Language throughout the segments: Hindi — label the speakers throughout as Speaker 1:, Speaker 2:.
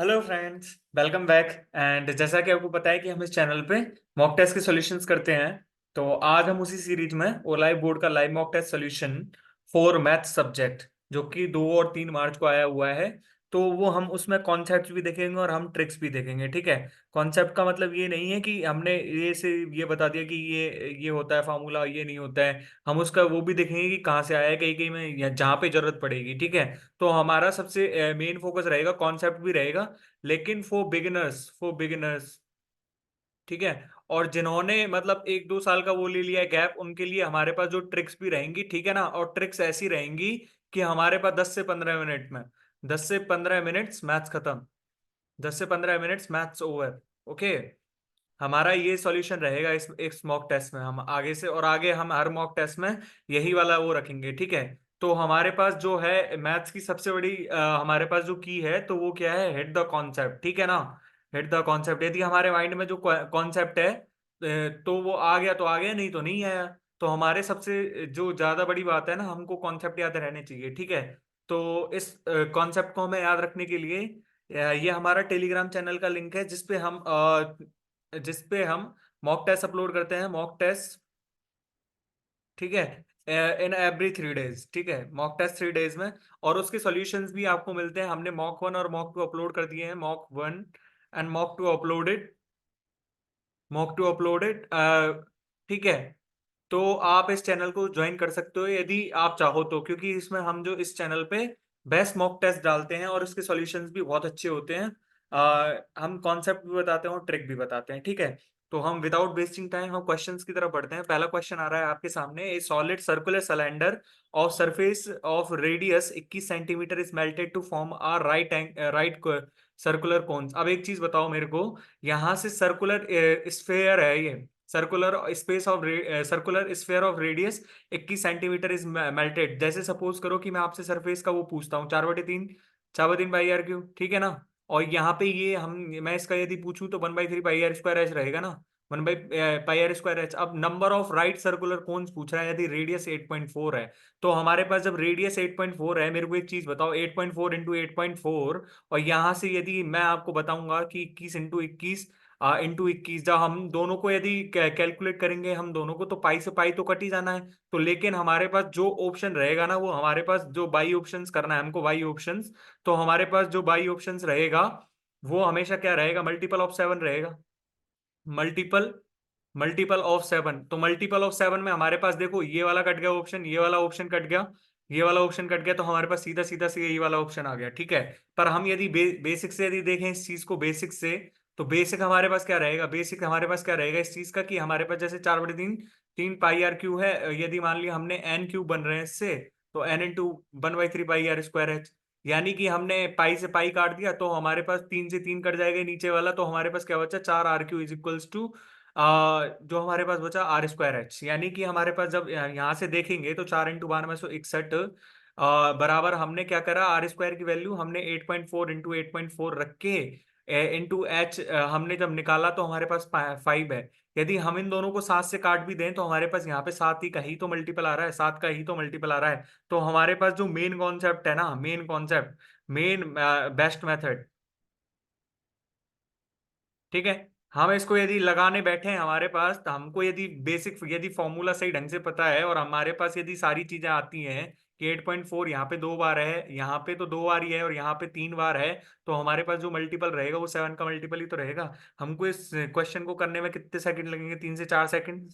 Speaker 1: Hello friends, welcome back. And जैसा कि आपको पता है कि हम इस चैनल पे मॉक टेस्ट के सॉल्यूशंस करते हैं। तो आज हम उसी सीरीज में ओ लाइव बोर्ड का live mock test solution for math subject, जो कि 2 और 3 मार्च को आया हुआ है। तो वो हम उसमें कॉन्सेप्ट भी देखेंगे और हम ट्रिक्स भी देखेंगे, ठीक है। कॉन्सेप्ट का मतलब ये नहीं है कि हमने ये से ये बता दिया कि ये होता है फार्मूला, ये नहीं होता है। हम उसका वो भी देखेंगे कि कहाँ से आया है, कहीं कहीं में जहाँ पे जरूरत पड़ेगी, ठीक है। तो हमारा सबसे मेन फोकस रहेगा, कॉन्सेप्ट भी रहेगा, लेकिन फॉर बिगिनर्स, ठीक है। और जिन्होंने मतलब 1-2 साल का वो ले लिया है गैप, उनके लिए हमारे पास जो ट्रिक्स भी रहेंगी, ठीक है ना। और ट्रिक्स ऐसी रहेंगी कि हमारे पास 10 से 15 मिनट में 10 से 15 मिनट्स मैथ्स खत्म, 10 से 15 मिनट्स मैथ्स ओवर। ओके, हमारा ये सॉल्यूशन रहेगा इस मॉक टेस्ट में। हम आगे से और आगे हम हर मॉक टेस्ट में यही वाला वो रखेंगे, ठीक है। तो हमारे पास जो है मैथ्स की सबसे बड़ी हमारे पास जो की है, तो वो क्या है, हिट द कॉन्सेप्ट, ठीक है ना। हिट द कॉन्सेप्ट, यदि हमारे माइंड में जो कॉन्सेप्ट है तो वो आ गया तो आ गया, नहीं तो नहीं आया। तो हमारे सबसे जो ज्यादा बड़ी बात है ना, हमको कॉन्सेप्ट याद रहने चाहिए, ठीक है। तो इस कॉन्सेप्ट को हमें याद रखने के लिए ये हमारा टेलीग्राम चैनल का लिंक है, जिसपे हम मॉक टेस्ट अपलोड करते हैं, मॉक टेस्ट, ठीक है। इन एवरी 3 डेज, ठीक है, मॉक टेस्ट 3 डेज में। और उसके सॉल्यूशंस भी आपको मिलते हैं। हमने मॉक 1 और मॉक 2 अपलोड कर दिए हैं, मॉक 1 एंड मॉक 2 अपलोडेड, ठीक है। तो आप इस चैनल को ज्वाइन कर सकते हो यदि आप चाहो तो, क्योंकि इसमें हम जो इस चैनल पे बेस्ट मॉक टेस्ट डालते हैं और इसके सॉल्यूशंस भी बहुत अच्छे होते हैं। हम कॉन्सेप्ट भी बताते हैं और ट्रिक भी बताते हैं, ठीक है। तो हम विदाउट वेस्टिंग टाइम हम क्वेश्चंस की तरफ बढ़ते हैं। पहला क्वेश्चन आ रहा है आपके सामने। A solid circular cylinder of surface of radius 21 centimetre is melted to form a right circular cones. अब एक चीज बताओ मेरे को, यहाँ से सर्कुलर स्फेयर है ये, circular sphere of radius 21 centimetre is melted. जैसे सपोज करो कि मैं आपसे सरफेस का वो पूछता हूँ, 4/3, 4/3 पाई आर क्यूब, ठीक है ना। और यहाँ पे ये हम मैं इसका यदि पूछूं तो 1/3 पाई आर स्क्वायर एच रहेगा ना, 1/पाई आर स्क्वायर एच। अब number of right circular cones पूछ रहा है यदि रेडियस 8.4 है। तो हमारे पास जब रेडियस 8.4 है, मेरे को एक चीज बताओ, 8.4 इंटू 8.4, और यहाँ से यदि मैं आपको बताऊंगा कि 21 इंटू 21 जब हम दोनों को यदि कैलकुलेट करेंगे, हम दोनों को, तो पाई से पाई तो कट ही जाना है। तो लेकिन हमारे पास जो ऑप्शन रहेगा ना, वो हमारे पास जो बाई ऑप्शंस करना है हमको, बाई ऑप्शंस। तो हमारे पास जो बाई ऑप्शंस रहेगा वो हमेशा क्या रहेगा, मल्टीपल ऑफ 7 रहेगा। मल्टीपल मल्टीपल ऑफ 7, तो मल्टीपल ऑफ 7 में हमारे पास देखो, ये वाला कट गया ऑप्शन, ये वाला ऑप्शन कट गया, ये वाला ऑप्शन कट गया, तो हमारे पास सीधा सीधा से यही वाला ऑप्शन आ गया, ठीक है। पर हम यदि बेसिक से यदि देखें इस चीज को, बेसिक से, तो बेसिक हमारे पास क्या रहेगा, बेसिक हमारे पास क्या रहेगा इस चीज का, कि हमारे पास जैसे 4/3 3 पाई आर क्यू है, यदि मान लिया हमने एन क्यूब बन रहे हैं इससे, तो n into 1/3 pi are square H. यानी कि हमने पाई से पाई काट दिया, तो हमारे पास 3 से 3 कट जाएगा नीचे वाला, तो हमारे पास क्या बचा, 4 R Q is equals to जो हमारे पास बचा R²H। यानी कि हमारे पास जब यहाँ से देखेंगे तो 4 इंटू 12 में 161 बराबर हमने क्या करा, R² की वैल्यू हमने 8.4 इंटू 8.4 रख के इंटू एच हमने जब निकाला तो हमारे पास 5 है। यदि हम इन दोनों को 7 से काट भी दें तो हमारे पास यहाँ पे 7 ही का ही तो मल्टीपल आ रहा है, 7 का ही तो मल्टीपल आ रहा है। तो हमारे पास जो मेन कॉन्सेप्ट है ना, main concept, main best method, ठीक है। हम इसको यदि लगाने बैठे हैं हमारे पास, तो हमको यदि बेसिक, यदि फॉर्मूला सही ढंग से पता है और हमारे पास यदि सारी चीजें आती हैं कि 8.4 यहाँ पे 2 बार है, यहाँ पे तो 2 बार ही है, और यहाँ पे 3 बार है, तो हमारे पास जो मल्टीपल रहेगा वो 7 का मल्टीपल ही तो रहेगा। हमको इस क्वेश्चन को करने में कितने सेकंड लगेंगे, 3 से 4 सेकंड,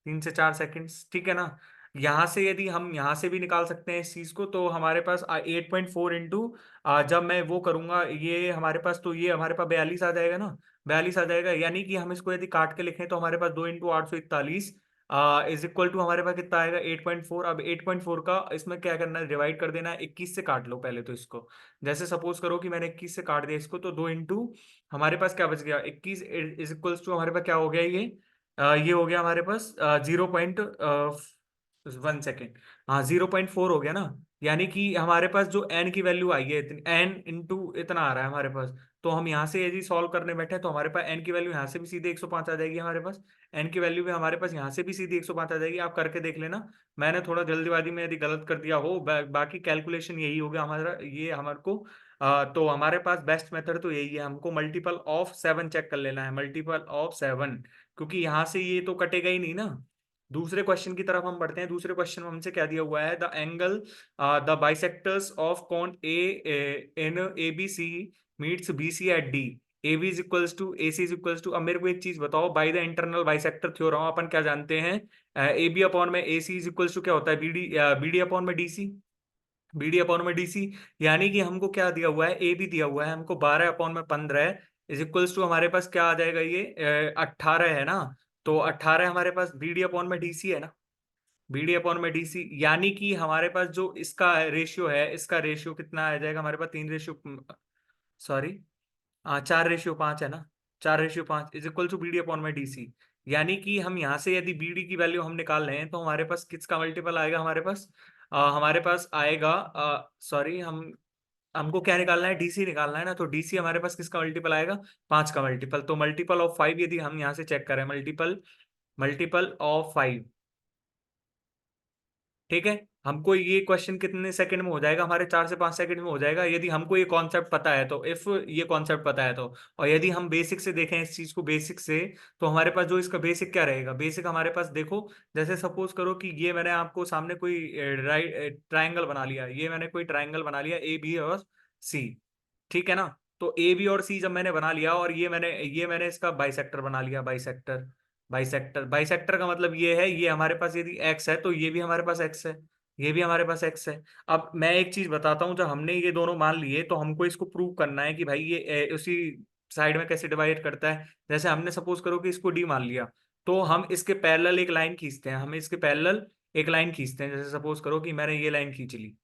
Speaker 1: 3 से 4 सेकंड, ठीक है ना। यहाँ से यदि हम यहाँ से भी निकाल सकते हैं इस चीज को, तो हमारे पास 8.4 इंटू, जब मैं वो करूंगा, ये हमारे पास, तो ये हमारे पास 42 आ जाएगा ना, 42 आ जाएगा। यानी कि हम इसको यदि काट के लिखें तो हमारे पास 2 इंटू 841 इज इक्वल टू हमारे पास कितना आएगा, 8.4। अब 8.4 का इसमें क्या करना है, डिवाइड कर देना है, 21 से काट लो पहले तो इसको। जैसे सपोज करो कि मैंने 21 से काट दिया इसको, तो 2 इंटू, हमारे पास क्या बच गया, 21 इज इक्वल्स टू, हमारे पास क्या हो गया ये हो गया हमारे पास 0.1 सेकेंड, हाँ 0.4 हो गया ना। यानी कि हमारे पास जो n की वैल्यू आई है इतनी, n इंटू इतना आ रहा है हमारे पास। तो हम यहाँ से यदि सॉल्व करने बैठे तो हमारे पास n की वैल्यू यहाँ से भी सीधे 105 आ जाएगी हमारे पास। n की वैल्यू भी हमारे पास यहाँ से भी सीधे 105 आ जाएगी। आप करके देख लेना। मैंने थोड़ा जल्दीबाजी में यदि गलत कर दिया हो, बाकी कैलकुलेशन यही हो गया हमारा, ये हमारे को तो हमारे पास बेस्ट मेथड तो यही है, हमको मल्टीपल ऑफ 7 चेक कर लेना है, मल्टीपल ऑफ 7। क्योंकि यहाँ से ये तो कटेगा ही नहीं ना। दूसरे क्वेश्चन की तरफ हम बढ़ते हैं। दूसरे क्वेश्चन में हमसे क्या दिया हुआ है, the angle the bisectors of cone A in A B C meets B C at D, A B is equals to A C is equals to. अब मेरे को एक चीज बताओ, by the internal bisector theorem अपन क्या जानते हैं, ए बी अपॉन में A C is equals to क्या होता है, B D, B D upon में D C, B D upon में डी सी। यानी कि हमको क्या दिया हुआ है, ए बी दिया हुआ है हमको 12 अपॉन में 15 इज इक्वल्स टू, हमारे पास क्या आ जाएगा ये 18 है ना। तो 18 हमारे पास बी डी अपॉन में डी सी है ना, बी डी अपॉन में डी सी। यानी कि हमारे पास जो इसका रेशियो है, इसका रेशियो कितना आ जाएगा हमारे पास, 3 रेशियो, सॉरी, हाँ 4/5 है ना, 4/5 is equal to B D upon में डी सी। यानी कि हम यहाँ से यदि बी डी की वैल्यू हम निकाल रहे हैं तो हमारे पास किसका मल्टीपल आएगा, हमारे पास हमारे पास आएगा, सॉरी, हम हमको क्या निकालना है, डीसी निकालना है ना। तो डीसी हमारे पास किसका मल्टीपल आएगा, 5 का मल्टीपल। तो मल्टीपल ऑफ 5 यदि हम यहाँ से चेक करें, मल्टीपल मल्टीपल ऑफ 5, ठीक है। हमको ये क्वेश्चन कितने सेकंड में हो जाएगा, हमारे 4 से 5 सेकंड में हो जाएगा, यदि हमको ये कॉन्सेप्ट पता है तो, इफ ये कॉन्सेप्ट पता है तो। और यदि हम बेसिक से देखें इस चीज को, बेसिक से, तो हमारे पास जो इसका बेसिक क्या रहेगा, बेसिक हमारे पास देखो, जैसे सपोज करो कि ये मैंने आपको सामने कोई राइट ट्राइंगल बना लिया, ये मैंने कोई ट्राइंगल बना लिया ए बी और सी, ठीक है ना। तो ए बी और सी जब मैंने बना लिया, और ये मैंने इसका बाइसेक्टर बना लिया, बाइसेक्टर। बाइसेक्टर का मतलब ये है, ये हमारे पास यदि एक्स है तो ये भी हमारे पास एक्स है, ये भी हमारे पास एक्स है। अब मैं एक चीज बताता हूँ, जब हमने ये दोनों मान लिए तो हमको इसको प्रूव करना है कि भाई ये उसी साइड में कैसे डिवाइड करता है। जैसे हमने सपोज करो कि इसको डी मान लिया, तो हम इसके पैरेलल एक लाइन खींचते हैं, हम इसके पैरेलल एक लाइन खींचते हैं। जैसे सपोज करो कि मैंने ये लाइन खींच ली,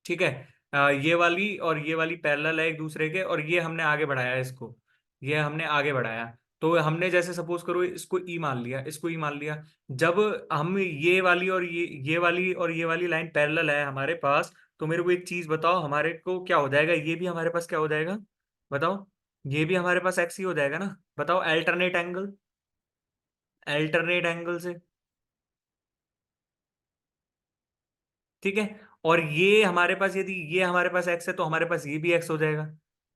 Speaker 1: ठीक है। ये वाली और ये वाली पैरेलल है एक दूसरे के, और ये हमने आगे बढ़ाया इसको, ये हमने आगे बढ़ाया। तो हमने जैसे सपोज करो इसको ई मान लिया, इसको ई मान लिया। जब हम ये वाली और ये वाली और ये वाली लाइन पैरेलल है हमारे पास, तो मेरे को एक चीज बताओ, हमारे को क्या हो जाएगा, ये भी हमारे पास क्या हो जाएगा, बताओ। ये भी हमारे पास एक्स ही हो जाएगा ना, बताओ, अल्टरनेट एंगल, अल्टरनेट एंगल से, ठीक है। और ये हमारे पास, यदि ये हमारे पास एक्स है तो हमारे पास ये भी एक्स हो जाएगा।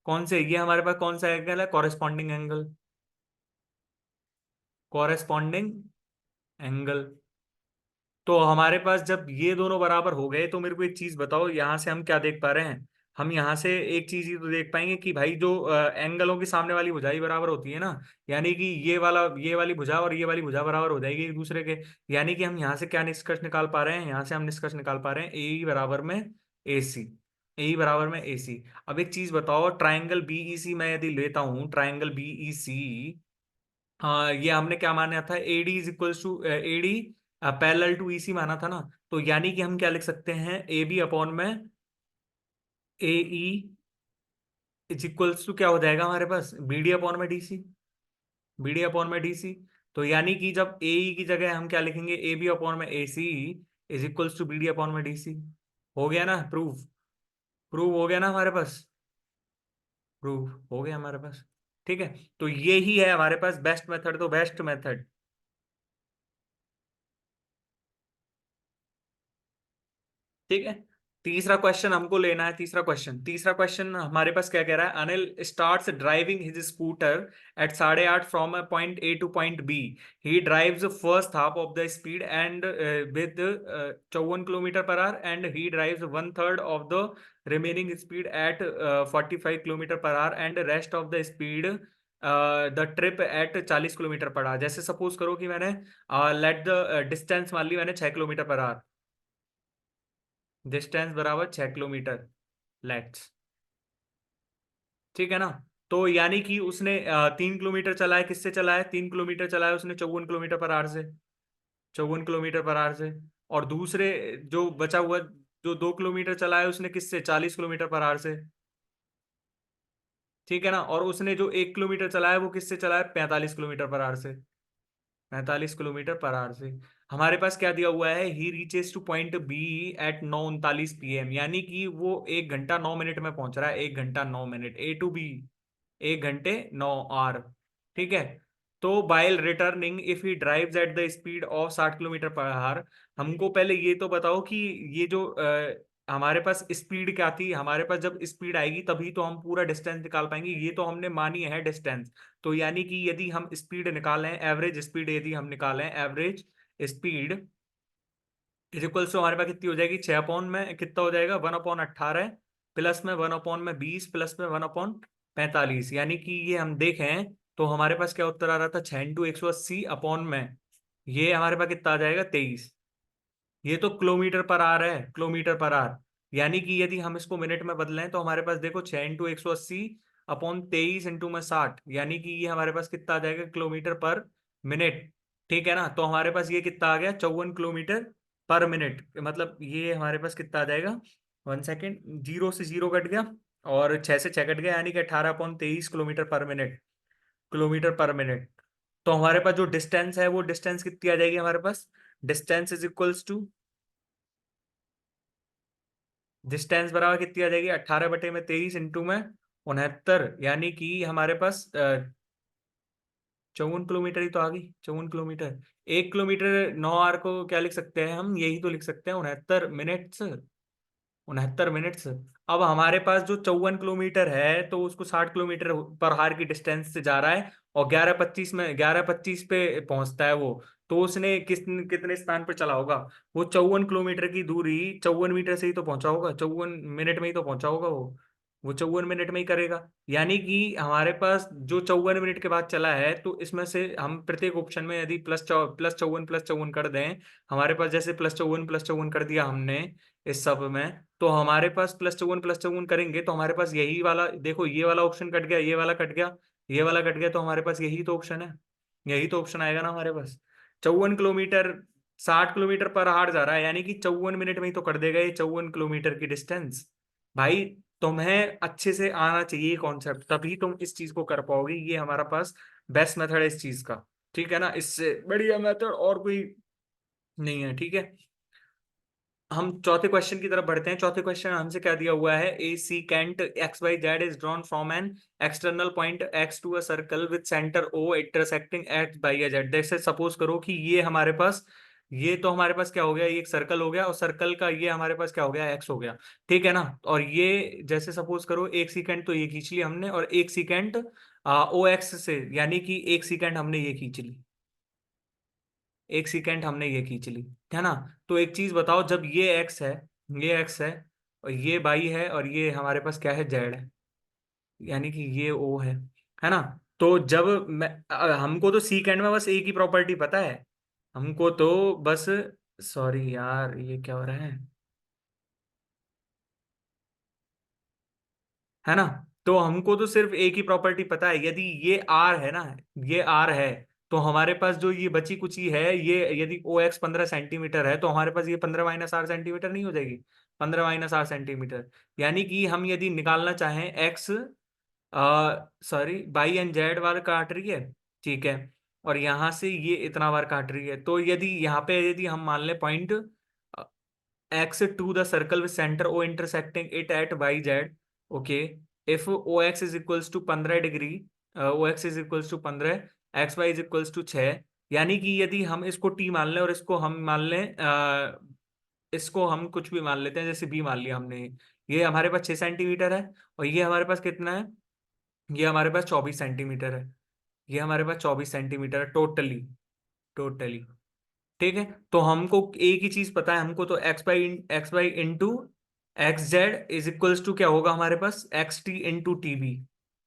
Speaker 1: कौन से, ये हमारे पास कौन सा एंगल है, कॉरेस्पॉन्डिंग एंगल, कॉरेस्पॉन्डिंग एंगल। तो हमारे पास जब ये दोनों बराबर हो गए तो मेरे को एक चीज बताओ, यहां से हम क्या देख पा रहे हैं, हम यहाँ से एक चीज ही तो देख पाएंगे कि भाई जो एंगलों की सामने वाली भुजा ही बराबर होती है ना। यानी कि ये वाली भुजा और ये वाली भुजा बराबर हो जाएगी एक दूसरे के। यानी कि हम यहाँ से क्या निष्कर्ष निकाल पा रहे हैं, यहाँ से हम निष्कर्ष निकाल पा रहे हैं ए बराबर में ए सी, ए बराबर में ए सी। अब एक चीज बताओ, ट्राइंगल बीई सी मैं यदि लेता हूँ, ट्राइंगल बीई सी, हाँ, ये हमने क्या माना था, A D is equals to A D parallel to E C माना था ना। तो यानी कि हम क्या लिख सकते हैं, ए बी अपॉन में A E is equals to क्या हो जाएगा हमारे पास, बी डी अपॉन में D C, B D upon में डी सी। तो यानी कि जब ए ई की जगह हम क्या लिखेंगे, ए बी अपॉन में A C is equals to B D upon में डी सी। हो गया ना प्रूफ, प्रूव हो गया ना हमारे पास, प्रूफ हो गया हमारे पास, ठीक है। तो ये ही है हमारे पास बेस्ट मेथड, तो बेस्ट मेथड, ठीक है। तीसरा क्वेश्चन हमको लेना है, तीसरा क्वेश्चन हमारे पास क्या कह रहा है, Anil starts driving his scooter at 8:30 from a point A to point B. He drives first half of the speed and with 54 kilometre per hour, and he drives 1/3 of the remaining speed at 45 kilometre per hour, and rest of the speed the trip at 40 kilometre per hour. जैसे सपोज करो कि मैंने लेट द डिस्टेंस मान ली मैंने 6 किलोमीटर पर आवर, डिस्टेंस बराबर 6 किलोमीटर, लेट्स, ठीक है ना। तो यानी कि उसने 3 किलोमीटर चला है, किससे चला है, 3 किलोमीटर चला है उसने 54 किलोमीटर पर आवर से, 54 किलोमीटर पर आवर से। और दूसरे जो बचा हुआ, जो 2 किलोमीटर चला है उसने किससे, 40 किलोमीटर पर आवर से, ठीक है ना। और उसने जो 1 किलोमीटर चला है वो किससे चला है, 45 किलोमीटर पर आवर से। 45 किलोमीटर पर आवर से। हमारे पास क्या दिया हुआ है, he reaches to point B at 9:39 PM, यानी कि वो 1 घंटा 9 मिनट में पहुंच रहा है, 1 घंटा 9 मिनट, ए टू बी, 1 घंटे 9 आवर। ठीक है। तो bile returning if he drives at the speed of 60 kilometre per our. हमको पहले ये तो बताओ कि ये जो हमारे पास स्पीड क्या थी, हमारे पास जब स्पीड आएगी तभी तो हम पूरा डिस्टेंस निकाल पाएंगे, ये तो हमने मानी है डिस्टेंस। तो यानी कि यदि हम स्पीड निकालें, एवरेज स्पीड यदि हम निकालें, average speed is equals to हमारे पास कितनी हो जाएगी, 6 अपॉन में कितना हो जाएगा, 1/18, प्लस में 1/20, प्लस में 1/45, यानी कि ये हम देखें तो हमारे पास क्या उत्तर आ रहा था, 6 × 180 अपॉन में, ये हमारे पास कितना आ जाएगा, 23। ये तो किलोमीटर पर आवर है, किलोमीटर पर आवर। यानी कि यदि हम इसको मिनट में बदलें तो हमारे पास देखो 6 × 180 अपॉन 23 × 60, यानी कि ये हमारे पास कितना आ जाएगा, किलोमीटर पर मिनट। ठीक है ना, तो हमारे पास ये कितना आ गया, 54 किलोमीटर पर मिनट। मतलब ये हमारे पास कितना आ जाएगा, 1 सेकेंड, 0 से 0 कट गया और 6 से 6 कट गया, यानी कि 18/23 किलोमीटर पर मिनट, किलोमीटर पर मिनट। तो हमारे पास जो डिस्टेंस है वो डिस्टेंस कितनी आ जाएगी हमारे पास, distance is equals to, distance बराबर कितनी आ जाएगी, 18/23 इंटू में 69, यानी कि हमारे पास 54 किलोमीटर ही तो आ गई, 54 किलोमीटर। 1 किलोमीटर 9 आवर को क्या लिख सकते हैं हम, यही तो लिख सकते हैं, 69 मिनट्स, 69 मिनट्स। अब हमारे पास जो 54 किलोमीटर है तो उसको 60 किलोमीटर पर आवर की डिस्टेंस से जा रहा है, और 11:25 पे पहुंचता है वो। तो उसने कितने स्थान पर चला होगा, वो 54 किलोमीटर की दूरी 54 मीटर से ही तो पहुंचा होगा, 54 मिनट में ही तो पहुंचा होगा वो 54 मिनट में ही करेगा। यानी कि हमारे पास जो 54 मिनट के बाद चला है, तो इसमें से हम प्रत्येक ऑप्शन में यदि प्लस 54 कर दें, हमारे पास जैसे +54 कर दिया हमने इस सब में, तो हमारे पास +54 करेंगे तो हमारे पास यही वाला, देखो ये वाला ऑप्शन कट गया, ये वाला कट गया, ये वाला कट गया, तो हमारे पास यही तो ऑप्शन है, यही तो ऑप्शन आएगा ना हमारे पास। 54 किलोमीटर, 60 किलोमीटर पर आवर जा रहा है, यानी कि 54 मिनट में ही तो कर देगा ये 54 किलोमीटर की डिस्टेंस। भाई तुम्हें अच्छे से आना चाहिए कॉन्सेप्ट, तभी तुम इस चीज को कर पाओगे, ये हमारा पास बेस्ट मेथड है इस चीज का। ठीक है ना, इससे बढ़िया मेथड और कोई नहीं है। ठीक है, हम चौथे क्वेश्चन की तरफ बढ़ते हैं। चौथे क्वेश्चन हमसे क्या दिया हुआ है, a secant XYZ is drawn from an external point X to a circle with centre O intersecting X/Z। जैसे सपोज करो कि ये हमारे पास, ये तो हमारे पास क्या हो गया, ये एक सर्कल हो गया, और सर्कल का ये हमारे पास क्या हो गया, X हो गया। ठीक है ना, और ये जैसे सपोज करो एक सेकेंड तो ये खींच ली हमने, और एक सेकेंड OX से, यानी कि एक सेकेंड हमने ये खींच ली, एक सेकेंड हमने ये खींच ली, है ना। तो एक चीज बताओ, जब ये एक्स है, ये एक्स है, और ये बाई है, और ये हमारे पास क्या है, जेड है, यानी कि ये ओ है ना। तो जब हमको तो सेकेंड में बस एक ही प्रॉपर्टी पता है, हमको तो बस, सॉरी यार ये क्या हो रहा है ना। तो हमको तो सिर्फ एक ही प्रॉपर्टी पता है, यदि ये आर है ना, ये आर है, तो हमारे पास जो ये बची कुची है, ये यदि ओ एक्स 15 सेंटीमीटर है, तो हमारे पास ये 15 - 8 सेंटीमीटर नहीं हो जाएगी, 15 - 8 सेंटीमीटर। यानी कि हम यदि निकालना चाहें X, sorry Y and Z बार काट रही है, ठीक है, और यहां से ये इतना बार काट रही है, तो यदि यहाँ पे यदि हम मान लें point x to the circle with center O intersecting it at YZ, okay, if OX is equals to 15 degree, OX is equals to 15, XY is equals to 6, यानी कि यदि हम इसको T मान लें और इसको हम मान लें, इसको हम कुछ भी मान लेते हैं, जैसे B मान लिया हमने, ये हमारे पास 6 सेंटीमीटर है, और ये हमारे पास कितना है, ये हमारे पास 24 सेंटीमीटर है, ये हमारे पास 24 सेंटीमीटर है टोटली, टोटली। ठीक है, तो हमको एक ही चीज पता है, हमको तो X by into XZ is equals to क्या होगा हमारे पास, XT into TB,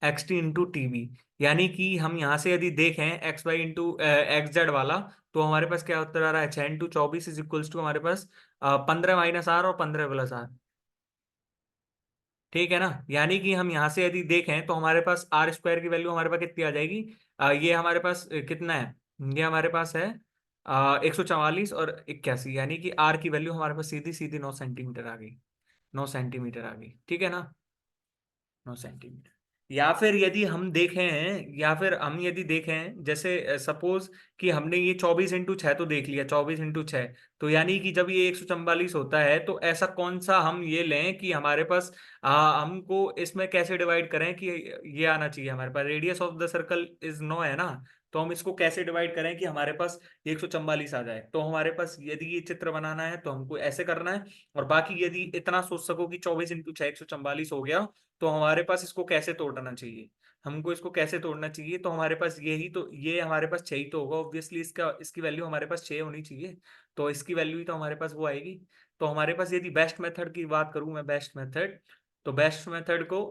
Speaker 1: XT into TB। यानी कि हम यहां से यदि देखें XY इंटू XZ वाला, तो हमारे पास क्या उत्तर आ रहा है, 6 × 24 इज इक्वल्स टू हमारे पास 15 - R और 15 + R। ठीक है ना, यानी कि हम यहां से यदि देखें तो हमारे पास R² की वैल्यू हमारे पास कितनी आ जाएगी, ये हमारे पास कितना है, ये हमारे पास है 144 और 81, यानी कि आर की वैल्यू हमारे पास सीधी सीधी 9 सेंटीमीटर आ गई, 9 सेंटीमीटर आ गई। ठीक है ना, 9 सेंटीमीटर। या फिर यदि हम देखें, या फिर हम यदि देखें, जैसे सपोज कि हमने ये 24 × 6 तो देख लिया, 24 × 6, तो यानी कि जब ये 144 होता है तो ऐसा कौन सा हम ये लें कि हमारे पास हमको इसमें कैसे डिवाइड करें कि ये आना चाहिए हमारे पास, radius of the circle is 9 है ना, तो हम इसको कैसे डिवाइड करें कि हमारे पास 144 आ जाए। तो हमारे पास यदि ये चित्र बनाना है तो हमको ऐसे करना है। और बाकी यदि इतना सोच सको कि 24 × 6 144 हो गया, तो हमारे पास इसको कैसे तोड़ना चाहिए, हमको इसको कैसे तोड़ना चाहिए, तो हमारे पास यही तो, ये हमारे पास 6 ही तो होगा ऑब्वियसली, इसका इसकी वैल्यू हमारे पास 6 होनी चाहिए, तो इसकी वैल्यू ही तो हमारे पास वो आएगी। तो हमारे पास यदि बेस्ट मेथड की बात करूं मैं, बेस्ट मेथड, तो बेस्ट मेथड को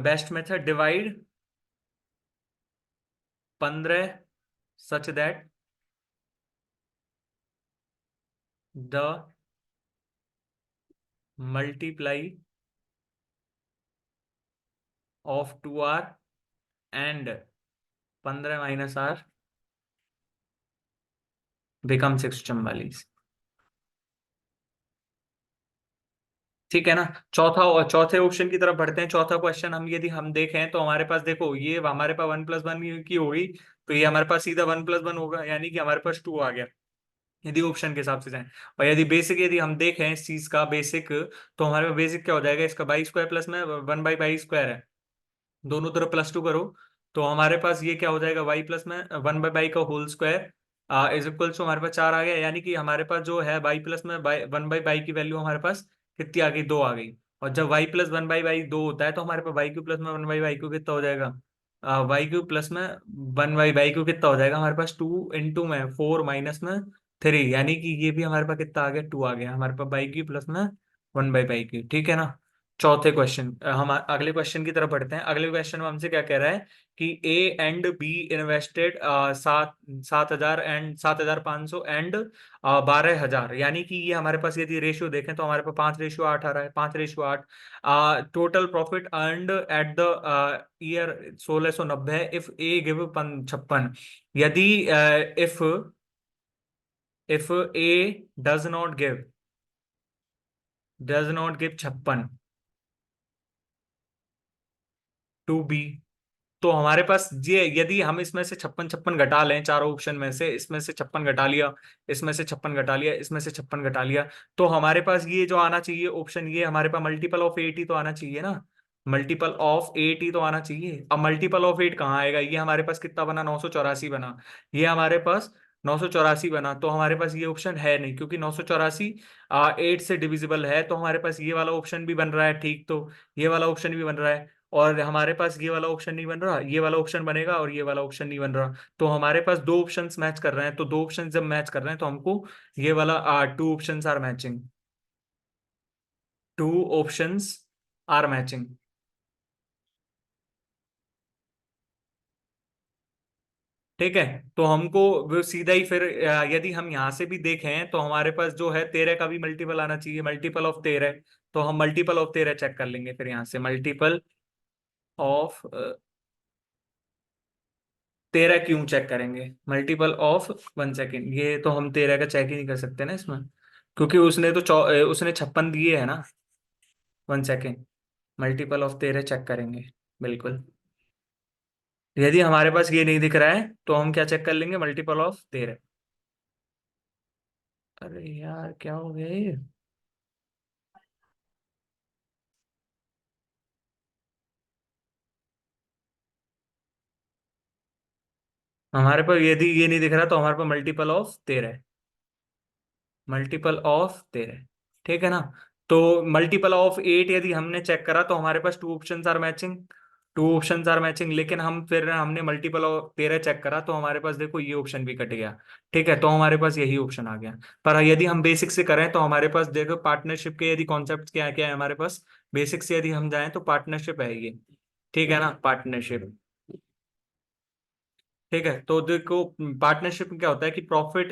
Speaker 1: best method divide 15 such that the multiply of 2r and 15 - r become 644। ठीक है ना। चौथा, और चौथे ऑप्शन की तरफ बढ़ते हैं। चौथा क्वेश्चन हम यदि हम देखें तो हमारे पास देखो, ये हमारे पास 1 + 1 की होगी, तो ये हमारे पास सीधा 1 + 1 होगा, यानी कि हमारे पास 2 आ गया, यदि ऑप्शन के हिसाब से जाएं। और यदि बेसिक, यदि हम देखें इस चीज का बेसिक, तो हमारे पास बेसिक क्या हो जाएगा, इसका बाई स्क्वायर प्लस में 1/2 है, दोनों तरफ +2 करो, तो हमारे पास ये क्या हो जाएगा, वाई प्लस में 1/2 का whole square is equal to हमारे पास 4 आ गया, यानी कि हमारे पास जो है वाई प्लस में 1/2 की वैल्यू हमारे पास कितनी आ गई, 2 आ गई। और जब वाई प्लस 1/2 होता है तो हमारे पास वाई क्यू प्लस में 1/2 कितना हो जाएगा, वाई क्यू प्लस में 1/2 कितना हो जाएगा हमारे पास, 2 × 4 - में 3, यानी कि ये भी हमारे पास कितना आ गया, 2 आ गया हमारे पास, बाई क्यू प्लस में 1/2। ठीक है ना। चौथे क्वेश्चन, हम अगले क्वेश्चन की तरफ बढ़ते हैं। अगले क्वेश्चन में हमसे क्या कह रहा है कि A and be invested 7,000 and 7,500 and 12,000, यानी कि ये हमारे पास यदि रेशियो देखें तो हमारे पास 5:8 आ रहा है, 5:8। Total profit earned at the year 1690 if A give 56, यदि if A does not give, 56 to B, तो हमारे पास ये, यदि हम इसमें से 56 56 घटा लें, चारों ऑप्शन में से, इसमें से 56 घटा लिया, इसमें से 56 घटा लिया, इसमें से 56 घटा लिया, तो हमारे पास ये जो आना चाहिए ऑप्शन, ये हमारे पास मल्टीपल ऑफ 8 ही तो आना चाहिए ना, मल्टीपल ऑफ 8 ही तो आना चाहिए। अब मल्टीपल ऑफ 8 कहाँ आएगा, ये हमारे पास कितना बना, 984 बना, ये हमारे पास 984 बना, तो हमारे पास ये ऑप्शन है नहीं, क्योंकि 984 8 से डिविजिबल है, तो हमारे पास ये वाला ऑप्शन भी बन रहा है, ठीक, तो ये वाला ऑप्शन भी बन रहा है, और हमारे पास ये वाला ऑप्शन नहीं बन रहा, ये वाला ऑप्शन बनेगा, और ये वाला ऑप्शन नहीं बन रहा, तो हमारे पास दो ऑप्शंस मैच कर रहे हैं, तो दो ऑप्शन जब मैच कर रहे हैं तो हमको ये वाला 2 options are matching, 2 options are matching. ठीक है, तो हमको वो सीधा ही फिर यदि हम यहां से भी देखें तो हमारे पास जो है 13 का भी मल्टीपल आना चाहिए, मल्टीपल ऑफ 13, तो हम मल्टीपल ऑफ 13 चेक कर लेंगे, फिर यहाँ से मल्टीपल ऑफ 13 क्यों चेक करेंगे, मल्टीपल ऑफ, 1 सेकेंड, ये तो हम 13 का चेक ही नहीं कर सकते ना इसमें, क्योंकि उसने तो उसने 56 दिए है ना। 1 सेकेंड, मल्टीपल ऑफ 13 चेक करेंगे, बिल्कुल। यदि हमारे पास ये नहीं दिख रहा है तो हम क्या चेक कर लेंगे, मल्टीपल ऑफ 13। अरे यार क्या हो गया ये, हमारे पास यदि ये नहीं दिख रहा तो हमारे पास मल्टीपल ऑफ 13 है, मल्टीपल ऑफ 13। ठीक है ना। तो मल्टीपल ऑफ 8 यदि हमने चेक करा तो हमारे पास 2 options are matching, 2 options are matching, लेकिन हम फिर हमने मल्टीपल ऑफ 13 चेक करा तो हमारे पास देखो ये ऑप्शन भी कट गया। ठीक है, तो हमारे पास यही ऑप्शन आ गया। पर यदि हम बेसिक से करें तो हमारे पास देखो पार्टनरशिप के यदि कॉन्सेप्ट क्या क्या है हमारे पास, बेसिक से यदि हम जाएं तो पार्टनरशिप है ये। ठीक है ना, पार्टनरशिप। ठीक है, तो देखो पार्टनरशिप में क्या होता है कि profit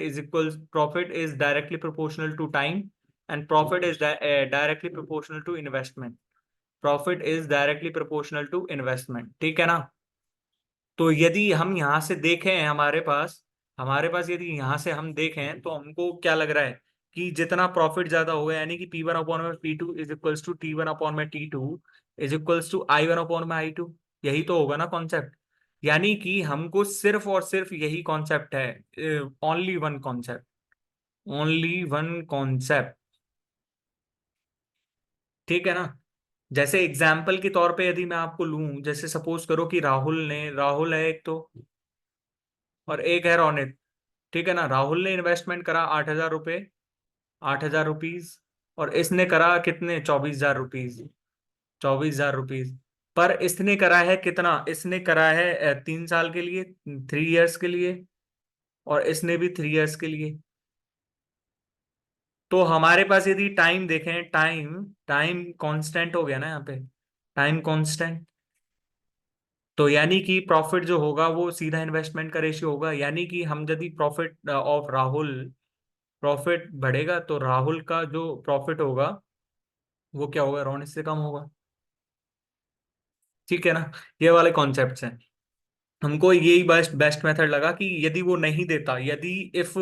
Speaker 1: is directly proportional to time, and profit is directly proportional to investment, profit is directly proportional to investment. ठीक है ना। तो यदि हम यहां से देखें, हमारे पास यदि यहां से हम देखें तो हमको क्या लग रहा है कि जितना प्रॉफिट ज्यादा होगा, यानी कि P1 अपॉन में P2 is equals to T1 upon में T2 is equals to I1 upon में I2। यही तो होगा ना कॉन्सेप्ट। यानी कि हमको सिर्फ और सिर्फ यही कॉन्सेप्ट है, only one concept, only one concept. ठीक है ना। जैसे एग्जाम्पल के तौर पे यदि मैं आपको लूं, जैसे सपोज करो कि राहुल है एक तो, और एक है रोनित। ठीक है ना। राहुल ने इन्वेस्टमेंट करा 8,000 रुपये, 8,000 रुपीज। और इसने करा कितने, 24,000 रुपीज, 24,000 रुपीज। पर इसने करा है कितना, इसने करा है 3 साल के लिए, 3 इयर्स के लिए। और इसने भी 3 इयर्स के लिए। तो हमारे पास यदि टाइम देखें, टाइम टाइम कांस्टेंट हो गया ना यहाँ पे, टाइम कांस्टेंट। तो यानी कि प्रॉफिट जो होगा वो सीधा इन्वेस्टमेंट का रेशियो होगा। यानी कि हम यदि प्रॉफिट ऑफ राहुल, प्रॉफिट बढ़ेगा तो राहुल का जो प्रॉफिट होगा वो क्या होगा, रोनित से कम होगा। ठीक है ना। ये वाले कॉन्सेप्ट्स हैं। हमको यही बेस्ट बेस्ट मेथड लगा कि यदि वो नहीं देता, यदि इफ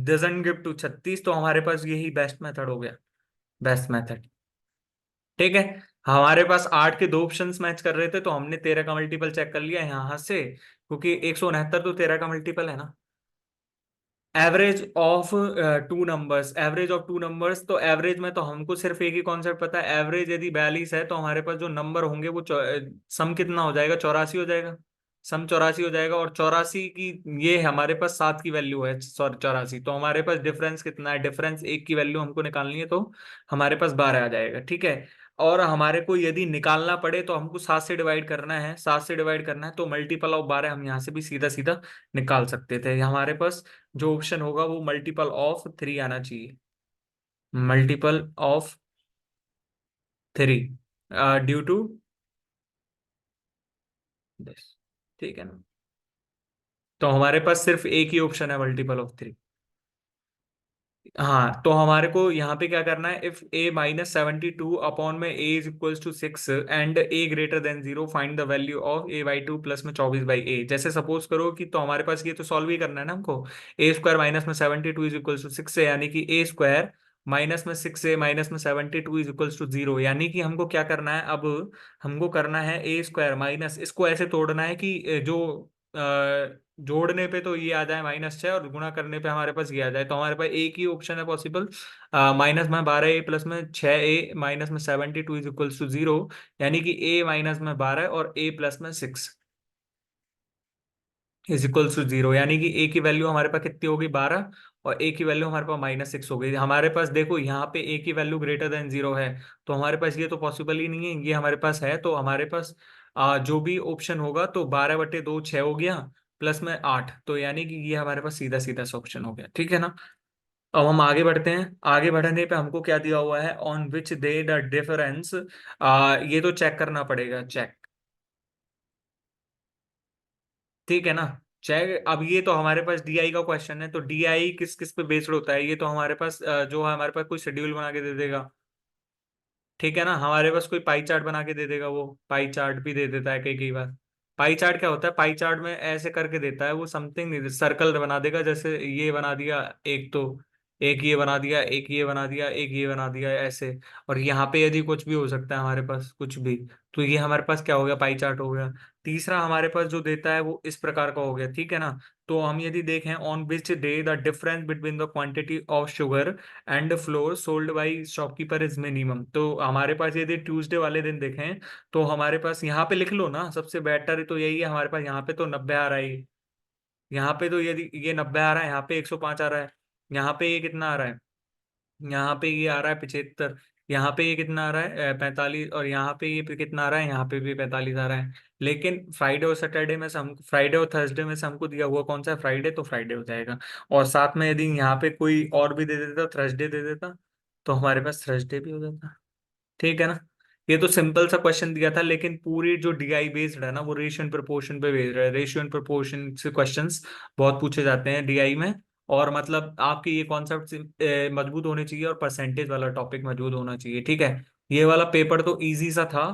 Speaker 1: डजंट गिव टू 36, तो हमारे पास यही बेस्ट मेथड हो गया, बेस्ट मेथड। ठीक है। हमारे पास 8 के दो ऑप्शंस मैच कर रहे थे, तो हमने 13 का मल्टीपल चेक कर लिया यहाँ से, क्योंकि 169 तो 13 का मल्टीपल है ना। Average of two numbers, average of two numbers, तो एवरेज में तो हमको सिर्फ एक ही कॉन्सेप्ट पता है। एवरेज यदि 42 है तो हमारे पास जो नंबर होंगे वो सम कितना हो जाएगा, 84 हो जाएगा। सम 84 हो जाएगा, और 84 की, ये हमारे पास 7 की वैल्यू है, सॉरी 84, तो हमारे पास डिफरेंस कितना है, डिफरेंस एक की वैल्यू हमको निकालनी है, तो हमारे पास 12 आ जाएगा। ठीक है। और हमारे को यदि निकालना पड़े तो हमको 7 से डिवाइड करना है, 7 से डिवाइड करना है, तो मल्टीपल ऑफ 12 हम यहाँ से भी सीधा सीधा निकाल सकते थे। हमारे पास जो ऑप्शन होगा वो मल्टीपल ऑफ 3 आना चाहिए, multiple of 3 due to this. ठीक है ना। तो हमारे पास सिर्फ एक ही ऑप्शन है, मल्टीपल ऑफ 3। हाँ, तो हमारे को यहाँ पे क्या करना है, इफ a -72 अपॉन में a is equals to 6 and a greater than 0, find the value of a/2 plus में 24/a। जैसे सपोज करो कि, तो हमारे पास ये तो सॉल्व ही करना है ना हमको। a² माइनस में 72 इज इक्वल्स टू 6 है, यानी कि a² माइनस में 6a माइनस में 72 इज इक्वल्स टू 0। यानी कि हमको क्या करना है अब, हमको करना है a² माइनस, इसको ऐसे तोड़ना है कि जोड़ने पे तो ये आ जाए -6, और गुणा करने पे हमारे पास ये आ जाए। तो हमारे पास एक ही ऑप्शन है पॉसिबल, माइनस में 12a प्लस में 6a माइनस में 72 इज इक्वल्स टू 0। यानी कि a माइनस में 12 और a प्लस में 6 इज इक्वल्स टू 0। यानी कि a की वैल्यू हमारे पास कितनी होगी, 12, और a की वैल्यू हमारे पास -6 हो गई। हमारे पास देखो यहाँ पे a की वैल्यू ग्रेटर देन 0 है, तो हमारे पास ये तो पॉसिबल ही नहीं है, ये हमारे पास है। तो हमारे पास जो भी ऑप्शन होगा, तो 12/2 6 हो गया, प्लस में 8, तो यानी कि ये हमारे पास सीधा सीधा सा ऑप्शन हो गया। ठीक है ना। अब हम आगे बढ़ते हैं। आगे बढ़ने पे हमको क्या दिया हुआ है, on which they the difference, ये तो चेक करना पड़ेगा, चेक। ठीक है ना। चेक। अब ये तो हमारे पास डीआई का क्वेश्चन है, तो डीआई किस किस पे बेस्ड होता है, ये तो हमारे पास जो है, हमारे पास कोई शेड्यूल बना के दे देगा। ठीक है ना। हमारे पास कोई पाई चार्ट बना के दे देगा, वो पाई चार्ट भी दे देता है कई कई बार। पाई चार्ट क्या होता है, पाई चार्ट में ऐसे करके देता है वो, समथिंग सर्कल बना देगा, जैसे ये बना दिया एक, तो एक ये बना दिया, एक ये बना दिया, एक ये बना दिया, ऐसे। और यहाँ पे यदि कुछ भी हो सकता है हमारे पास, कुछ भी, तो ये हमारे पास क्या हो गया, पाई चार्ट हो गया। तीसरा हमारे पास जो देता है वो इस प्रकार का हो गया। ठीक है ना। तो हम यदि देखें, on which day the difference between the quantity of sugar and floor sold by shopkeeper is minimum, तो हमारे पास यदि ट्यूसडे वाले दिन देखें, तो हमारे पास यहाँ पे लिख लो ना, सबसे बेटर तो यही है हमारे पास। यहाँ पे तो 90 आ रहा है, यहाँ पे तो यदि ये 90 आ रहा है, यहाँ पे 105 आ रहा है, यहाँ पे ये कितना आ रहा है, यहाँ पे ये आ रहा है 75, यहाँ पे ये कितना आ रहा है 45, और यहाँ पे ये कितना आ रहा है, यहाँ पे भी 45 आ रहा है। लेकिन फ्राइडे और सैटरडे में से हम, फ्राइडे और थर्सडे में से हमको दिया हुआ कौन सा है, फ्राइडे, तो फ्राइडे हो जाएगा। और साथ में यदि यहाँ पे कोई और भी दे देता, थर्सडे दे देता, तो हमारे पास थर्सडे भी हो जाता। ठीक है ना। ये तो सिंपल सा क्वेश्चन दिया था, लेकिन पूरी जो डीआई बेस्ड है ना, वो रेशियो एंड प्रोपोर्शन पे बेस्ड है। रेशियो एंड प्रोपोर्शन से क्वेश्चंस बहुत पूछे जाते हैं डीआई में। और मतलब आपके ये कॉन्सेप्ट मजबूत होने चाहिए, और परसेंटेज वाला टॉपिक मजबूत होना चाहिए। ठीक है। ये वाला पेपर तो इजी सा था।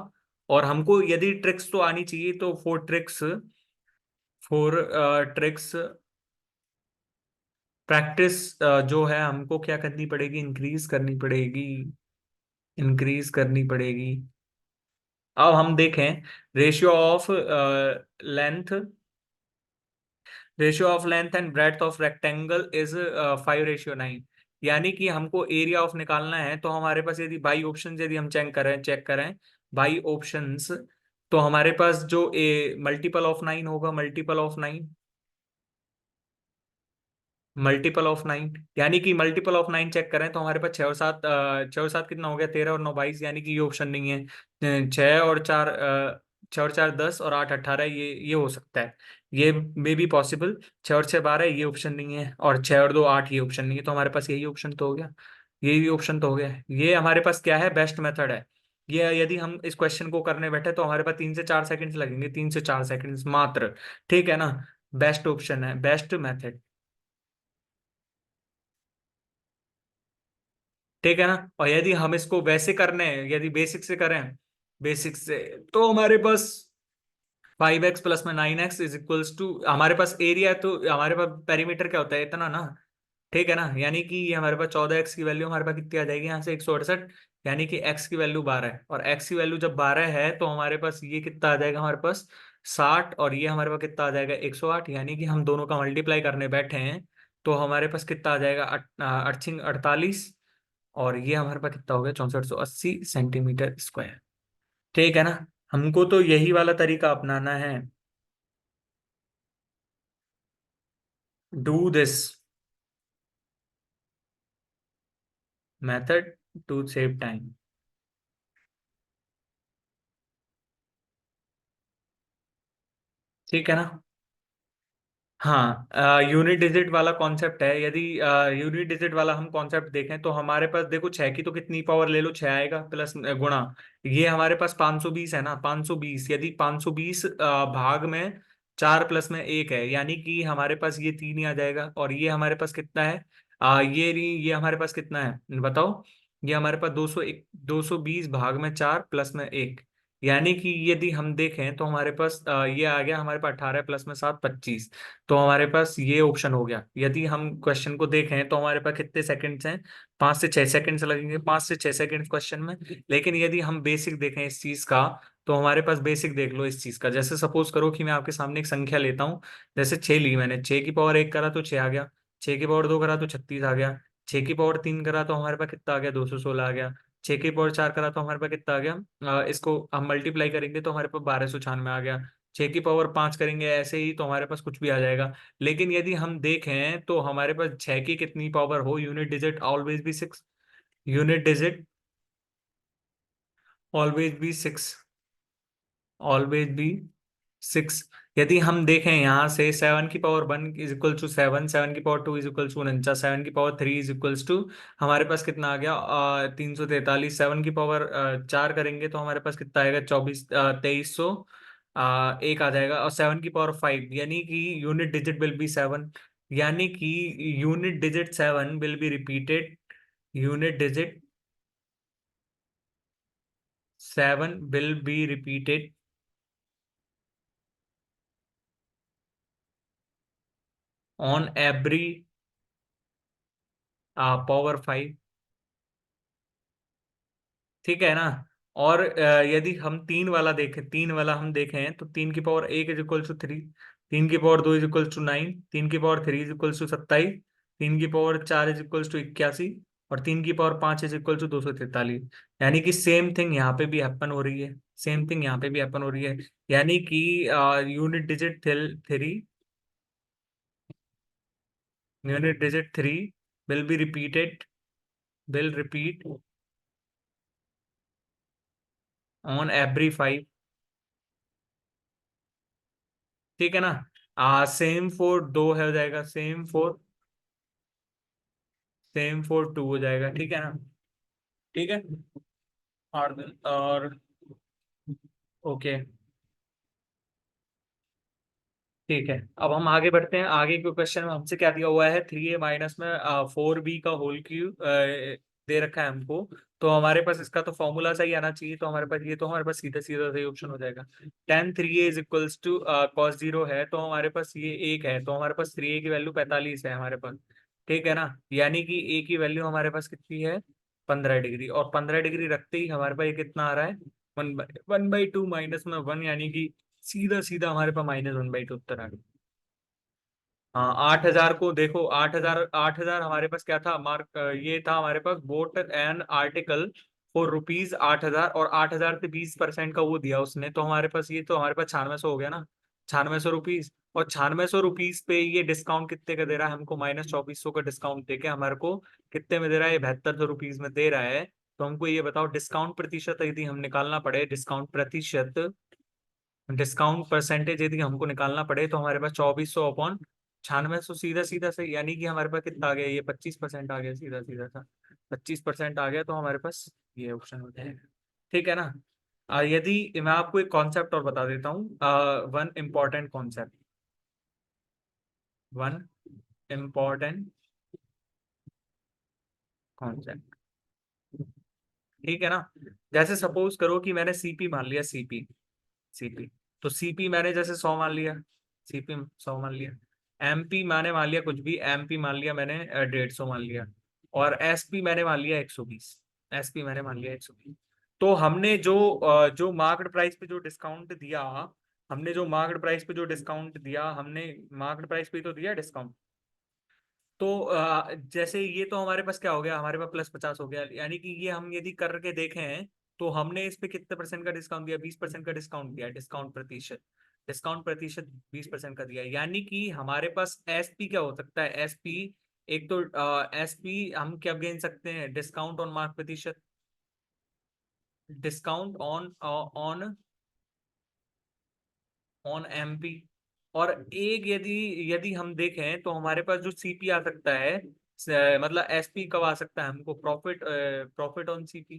Speaker 1: और हमको यदि ट्रिक्स तो आनी चाहिए, तो four tricks, four tricks practice जो है हमको क्या करनी पड़ेगी, इंक्रीज करनी पड़ेगी, इंक्रीज करनी पड़ेगी। अब हम देखें, ratio of length, ratio of length and breadth of rectangle is 5:9। यानी कि हमको एरिया ऑफ निकालना है, तो हमारे पास यदि बाई ऑप्शन यदि हम चेक करें बाई ऑप्शंस, तो हमारे पास जो ए मल्टीपल ऑफ 9 होगा, मल्टीपल ऑफ 9, यानी कि मल्टीपल ऑफ 9 चेक करें तो हमारे पास 6 और 7, 6 और 7 कितना हो गया, 13 और 9 22, यानी कि ये ऑप्शन नहीं है। 6 और 4, 6 और 4 10 और 8 18, ये हो सकता है, ये मे बी पॉसिबल। 6 और 6 12, ये ऑप्शन नहीं है, और 6 और 2 8, ये ऑप्शन नहीं है, तो हमारे पास यही ऑप्शन तो हो गया, यही ऑप्शन तो हो गया। ये हमारे पास क्या है, बेस्ट मेथड है। ये यदि हम इस क्वेश्चन को करने बैठे तो हमारे पास 3 से 4 सेकंड्स लगेंगे, 3 से 4 सेकंड्स मात्र। ठीक है ना, बेस्ट ऑप्शन है, बेस्ट मेथड। ठीक है ना, और यदि हम इसको वैसे करने हैं, यदि बेसिक से करें, बेसिक से, तो हमारे पास 5x प्लस में 9x इज इक्वल्स टू, हमारे पास एरिया, तो हमारे पास पेरीमीटर क्या होता है, इतना ना। ठीक है ना, यानी कि ये हमारे पास 14x की वैल्यू हमारे पास कितनी आ जाएगी, यहाँ से 168, यानी कि x की वैल्यू 12 है, और x की वैल्यू जब 12 है तो हमारे पास ये कितना आ जाएगा, हमारे पास 60, और ये हमारे पास कितना आ जाएगा, 108। यानी कि हम दोनों का मल्टीप्लाई करने बैठे हैं तो हमारे पास कितना आ जाएगा, 48, और ये हमारे पास कितना हो गया, 6480 सेंटीमीटर स्क्वायर। ठीक है ना, हमको तो यही वाला तरीका अपनाना है। Do this method to save time. ठीक है ना। हाँ, यूनिट डिजिट वाला कॉन्सेप्ट है, यदि यूनिट डिजिट वाला हम कॉन्सेप्ट देखें तो हमारे पास देखो, 6 की तो कितनी पावर ले लो, 6 आएगा प्लस गुणा, ये हमारे पास 520 है ना, 520, यदि 520 भाग में 4 प्लस में 1 है, यानी कि हमारे पास ये 3 ही आ जाएगा, और ये हमारे पास कितना है, ये नहीं, ये हमारे पास कितना है बताओ, ये हमारे पास 220 भाग में 4 प्लस में 1, यानी कि यदि हम देखें तो हमारे पास ये आ गया, हमारे पास 18 प्लस में 7 25, तो हमारे पास ये ऑप्शन हो गया। यदि हम क्वेश्चन को देखें तो हमारे पास कितने सेकंड्स हैं, 5 से 6 सेकंड्स लगेंगे, 5 से 6 सेकंड क्वेश्चन में। लेकिन यदि हम बेसिक देखें इस चीज का, तो हमारे पास बेसिक देख लो इस चीज का, जैसे सपोज करो कि मैं आपके सामने एक संख्या लेता हूँ, जैसे 6 ली मैंने, 6 की पावर 1 करा तो 6 आ गया, 6 की पावर 2 करा तो 36 आ गया, 6 की पावर 3 करा तो हमारे पास कितना आ गया, 216 आ गया, 6 की पावर 4 करा तो हमारे पास कितना आ गया, इसको हम मल्टीप्लाई करेंगे तो हमारे पास 1296 आ गया, 6 की पावर 5 करेंगे ऐसे ही तो हमारे पास कुछ भी आ जाएगा। लेकिन यदि हम देखें तो हमारे पास 6 की कितनी पावर हो, यूनिट डिजिट ऑलवेज भी 6, यूनिट डिजिट ऑलवेज भी 6, ऑलवेज भी 6। यदि हम देखें यहाँ से 7 की पावर 1 इज इक्वल टू 7, 7 की पावर 2 इज इक्वल टू 49, 7 की पावर 3 इज इक्वल्स टू, हमारे पास कितना आ गया, 343, 7 की पावर 4 करेंगे तो हमारे पास कितना आएगा, 2300, एक आ जाएगा, और 7 की पावर 5, यानी कि यूनिट डिजिट विल बी 7, यानी कि unit digit 7 will be repeated, unit digit 7 will be repeated on every power 5। ठीक है ना, और यदि हम 3 वाला हम देखें तो 3 की पावर 1 इज इक्वल टू 3, 3 की पावर 2 इज इक्वल टू 9, 3 की पावर 3 इज इक्वल टू 27, 3 की पावर 4 इज इक्वल टू 81, और 3 की पावर 5 इज इक्वल टू 243। यानी कि सेम थिंग यहाँ पे भी हैपन हो रही है, सेम थिंग यहाँ पे भी हैपन हो रही है, यानी कि unit digit 3, unit digit 3 will be repeated, will repeat on every 5। ठीक है ना, सेम फॉर 2 हो जाएगा, सेम फॉर 2 हो जाएगा। ठीक है ना, ठीक है, और ओके, ठीक है। अब हम आगे बढ़ते हैं, आगे के क्वेश्चन में हमसे क्या दिया हुआ है, 3a माइनस में 4b का होल क्यूब दे रखा है हमको। तो हमारे पास इसका तो फॉर्मूला सही आना चाहिए, तो हमारे पास ये तो हमारे पास सीधा सीधा सही ऑप्शन हो जाएगा। tan 3a is equals to cos 0 है, तो हमारे पास ये 1 है, तो हमारे पास 3a की वैल्यू 45 है हमारे पास, ठीक है ना। यानी कि ए की वैल्यू हमारे पास कितनी है, 15 डिग्री, और 15 डिग्री रखते ही हमारे पास ये कितना आ रहा है, 1/2 माइनस में 1, यानी कि सीधा सीधा हमारे पास -1/2 उत्तर आ गया। हाँ, 8,000 को देखो, 8,000, 8,000 हमारे पास क्या था, मार्क ये था हमारे पास, bought an article for rupees 8,000, और 8,000 से 20% का वो दिया उसने, तो हमारे पास ये तो हमारे पास 9600 हो गया ना, 9600 रुपीज। और 9600 रुपीज पे ये डिस्काउंट कितने का दे रहा है हमको, -2400 का डिस्काउंट देके हमारे को कितने में दे रहा है, ये 7200 रुपीज में दे रहा है। तो हमको ये बताओ, डिस्काउंट प्रतिशत यदि हम निकालना पड़े, डिस्काउंट प्रतिशत, डिस्काउंट परसेंटेज यदि हमको निकालना पड़े, तो हमारे पास 2400/9600 सीधा सीधा से, यानी कि हमारे पास कितना आ गया, ये 25% आ गया, सीधा सीधा सा 25% आ गया, तो हमारे पास ये ऑप्शन हो जाएगा। ठीक है ना। यदि मैं आपको एक कॉन्सेप्ट और बता देता हूँ, one important concept, one important concept. ठीक है ना। जैसे सपोज करो कि मैंने सीपी मान लिया, सीपी, सीपी, तो सीपी मैंने जैसे 100 मान लिया, सीपी 100 मान लिया, एमपी मैंने मान लिया कुछ भी, एमपी मान लिया मैंने 150 मान लिया, और एसपी मैंने मान लिया 120, एसपी मैंने मान लिया 120। तो हमने जो मार्केट प्राइस पे जो डिस्काउंट दिया, हमने जो मार्केट प्राइस पे जो डिस्काउंट दिया, हमने मार्केट प्राइस पे तो दिया डिस्काउंट। तो जैसे ये तो हमारे पास क्या हो गया, हमारे पास +50 हो गया, यानी कि ये हम यदि करके देखें, तो हमने इस पे कितने परसेंट का डिस्काउंट दिया, 20% का डिस्काउंट दिया, डिस्काउंट प्रतिशत, डिस्काउंट प्रतिशत 20% का दिया, यानी कि हमारे पास एसपी क्या हो सकता है, एसपी, एक तो एसपी हम क्या गिन सकते हैं, डिस्काउंट ऑन मार्क प्रतिशत, discount on on on MP. और एक यदि यदि हम देखें, तो हमारे पास जो सीपी आ सकता है, मतलब एसपी कब आ सकता है हमको, profit, profit on CP,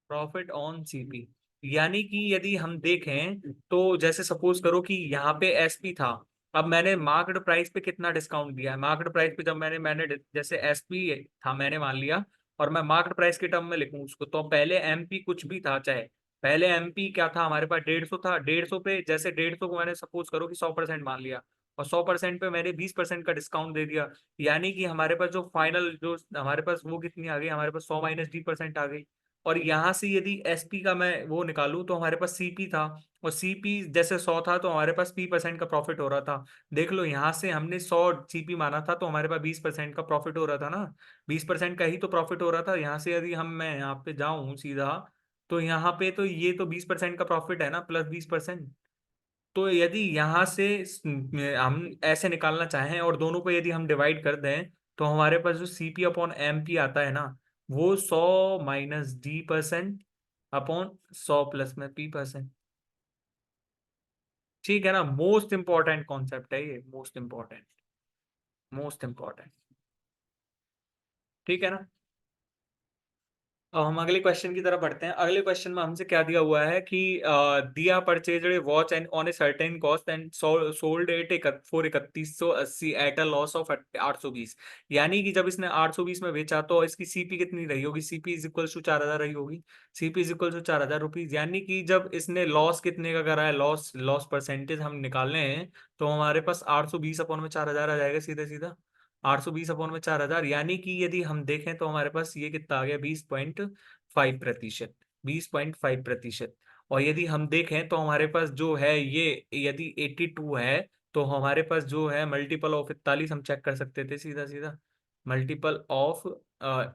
Speaker 1: profit on CP. यानी कि यदि हम देखें, तो जैसे सपोज करो कि यहाँ पे एसपी था, अब मैंने मार्केट प्राइस पे कितना डिस्काउंट दिया है, मार्केट प्राइस पे जब मैंने मैंने जैसे एसपी था मैंने मान लिया, और मैं मार्केट प्राइस के टर्म में लिखूं उसको, तो पहले एमपी कुछ भी था, चाहे पहले एमपी क्या था हमारे पास, 150 था, 150 पे, जैसे 150 को मैंने सपोज करो कि 100% मान लिया, और 100% पे मैंने 20% का डिस्काउंट दे दिया, यानी कि हमारे पास जो फाइनल जो हमारे पास वो कितनी आ गई, हमारे पास 100 - 20% आ गई। और यहां से यदि एसपी का मैं वो निकालूं, तो हमारे पास सीपी था, और सीपी जैसे 100 था, तो हमारे पास 20% का प्रॉफिट हो रहा था। देख लो, यहां से हमने 100 सीपी माना था, तो हमारे पास 20% का प्रॉफिट हो रहा था ना, 20% का ही तो प्रॉफिट हो रहा था। यहाँ से यदि हम मैं यहाँ पे जाऊं सीधा, तो यहाँ पे तो ये तो 20% का प्रॉफिट है ना, +20%। तो यदि यहाँ से हम ऐसे निकालना चाहें, और दोनों को यदि हम डिवाइड कर दें, तो हमारे पास जो सीपी अपॉन एमपी आता है ना, वो 100 - D% अपॉन 100 + में P%। ठीक है ना, मोस्ट इंपॉर्टेंट कॉन्सेप्ट है ये, मोस्ट इंपॉर्टेंट, मोस्ट इंपॉर्टेंट। ठीक है ना। अब हम अगले क्वेश्चन की तरफ बढ़ते हैं। अगले क्वेश्चन में हमसे क्या दिया हुआ है कि दिया purchase watch and on a certain cost and sold at for 3180 at a loss of 820। यानी कि जब इसने 820 में बेचा, तो इसकी सीपी कितनी रही होगी, सीपी इज इक्वल टू 4,000 रही होगी, CP is equal to 4,000 rupees. यानी कि जब इसने लॉस कितने का करा है, लॉस लॉस परसेंटेज हम निकालने हैं, तो हमारे पास 820/4,000 आ जाएगा, सीधा सीधा 820/4,000। यानी कि यदि हम देखें, तो हमारे पास ये कितना आ गया, 20.5%, 20.5%। और यदि हम देखें, तो हमारे पास जो है ये, यदि 82 है, तो हमारे पास जो है मल्टीपल ऑफ 41 हम चेक कर सकते थे, सीधा सीधा मल्टीपल ऑफ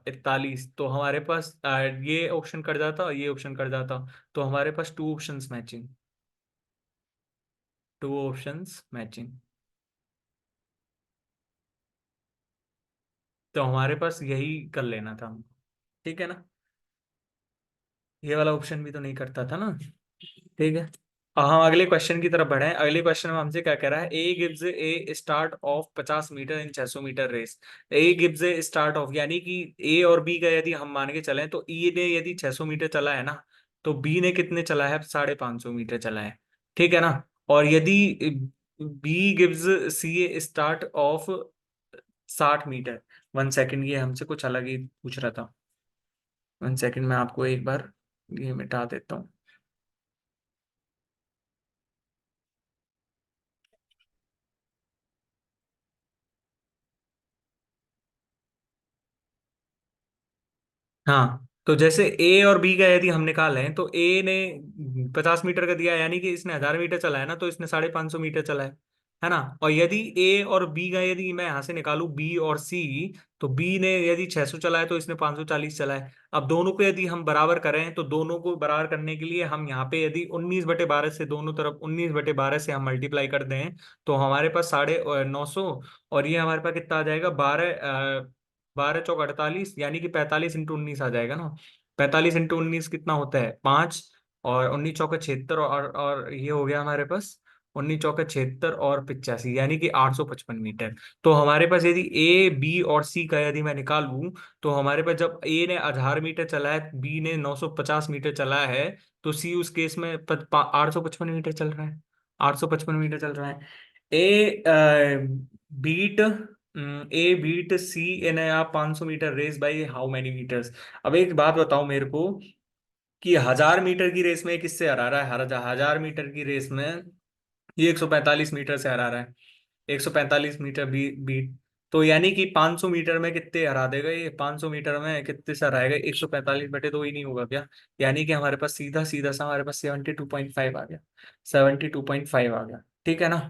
Speaker 1: 41, तो हमारे पास ये ऑप्शन कर जाता और ये ऑप्शन कर जाता, तो हमारे पास two options matching, two options matching. तो हमारे पास यही कर लेना था। ठीक है ना। ये वाला ऑप्शन भी तो नहीं करता था ना। ठीक है। अब हम अगले क्वेश्चन की तरफ बढ़े। अगले क्वेश्चन में हमसे क्या कह रहा है, A gives a start of 50 metre in 600 metre race. A gives a start of, यानी कि ए और बी का यदि हम मान के चलें, तो ई ने यदि 600 मीटर चला है ना, तो बी ने कितने चला है, 550 मीटर चला है। ठीक है ना। और यदि B gives C a start of 60 metre, 1 second, ये हमसे कुछ अलग ही पूछ रहा था। 1 सेकंड, मैं आपको एक बार ये मिटा देता हूँ। हाँ, तो जैसे ए और बी का यदि हम निकालें तो ए ने 50 मीटर का दिया, यानी कि इसने 1000 मीटर चला है ना, तो इसने 550 मीटर चला है ना। और यदि ए और बी का यदि मैं यहाँ से निकालूं बी और सी, तो बी ने यदि 600 चला है तो इसने 540 चला है। अब दोनों को यदि हम बराबर करें तो दोनों को बराबर करने के लिए हम यहाँ पे यदि 19/12 से दोनों तरफ 19/12 से हम मल्टीप्लाई कर दें, तो हमारे पास 950। और ये हमारे पास कितना आ जाएगा, 12 12 चौक 48, यानी कि 45 × 19 आ जाएगा ना। 45 × 19 कितना होता है, 5। और 19 चौके 76, और ये हो गया हमारे पास 19 चौके 76 और 85, यानी कि 855 मीटर। तो हमारे पास यदि ए बी और सी का यदि मैं निकालूं, तो हमारे पास जब ए ने 1000 मीटर चला है, बी ने 950 मीटर चला है, तो सी उस केस में 855 मीटर चल रहा है। 855 मीटर चल रहा है। A beat A beat C in 500 metre race by how many metres. अब एक बात बताओ मेरे को कि 1000 मीटर की रेस में किससे हरा रहा है, 1000 मीटर की रेस में ये 145 मीटर से हरा रहा है। 145 मीटर बीट। तो यानी कि 500 मीटर में कितने हरा देगा, ये 500 मीटर में कितने से हराएगा, 145/2 ही नहीं होगा क्या। यानी कि हमारे पास सीधा सीधा सा हमारे पास 72.5 आ गया। 72.5 आ गया, ठीक है ना।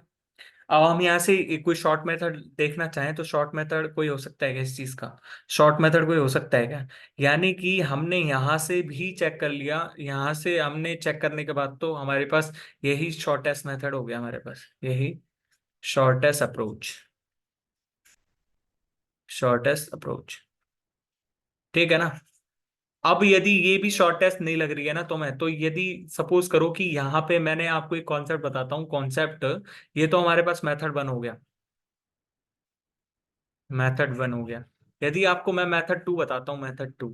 Speaker 1: अब हम यहाँ से कोई शॉर्ट मेथड देखना चाहें तो शॉर्ट मेथड कोई हो सकता है क्या इस चीज का, शॉर्ट मेथड कोई हो सकता है क्या। यानी कि हमने यहाँ से भी चेक कर लिया, यहाँ से हमने चेक करने के बाद तो हमारे पास यही शॉर्टेस्ट मेथड हो गया, हमारे पास यही शॉर्टेस्ट अप्रोच, शॉर्टेस्ट अप्रोच, ठीक है ना। अब यदि ये भी शॉर्टेस्ट नहीं लग रही है ना, तो मैं तो यदि सपोज करो कि यहाँ पे मैंने आपको एक कॉन्सेप्ट बताता हूँ, कॉन्सेप्ट ये तो हमारे पास मेथड वन हो गया, मेथड वन हो गया। यदि आपको मैं मेथड टू बताता हूँ, मेथड टू,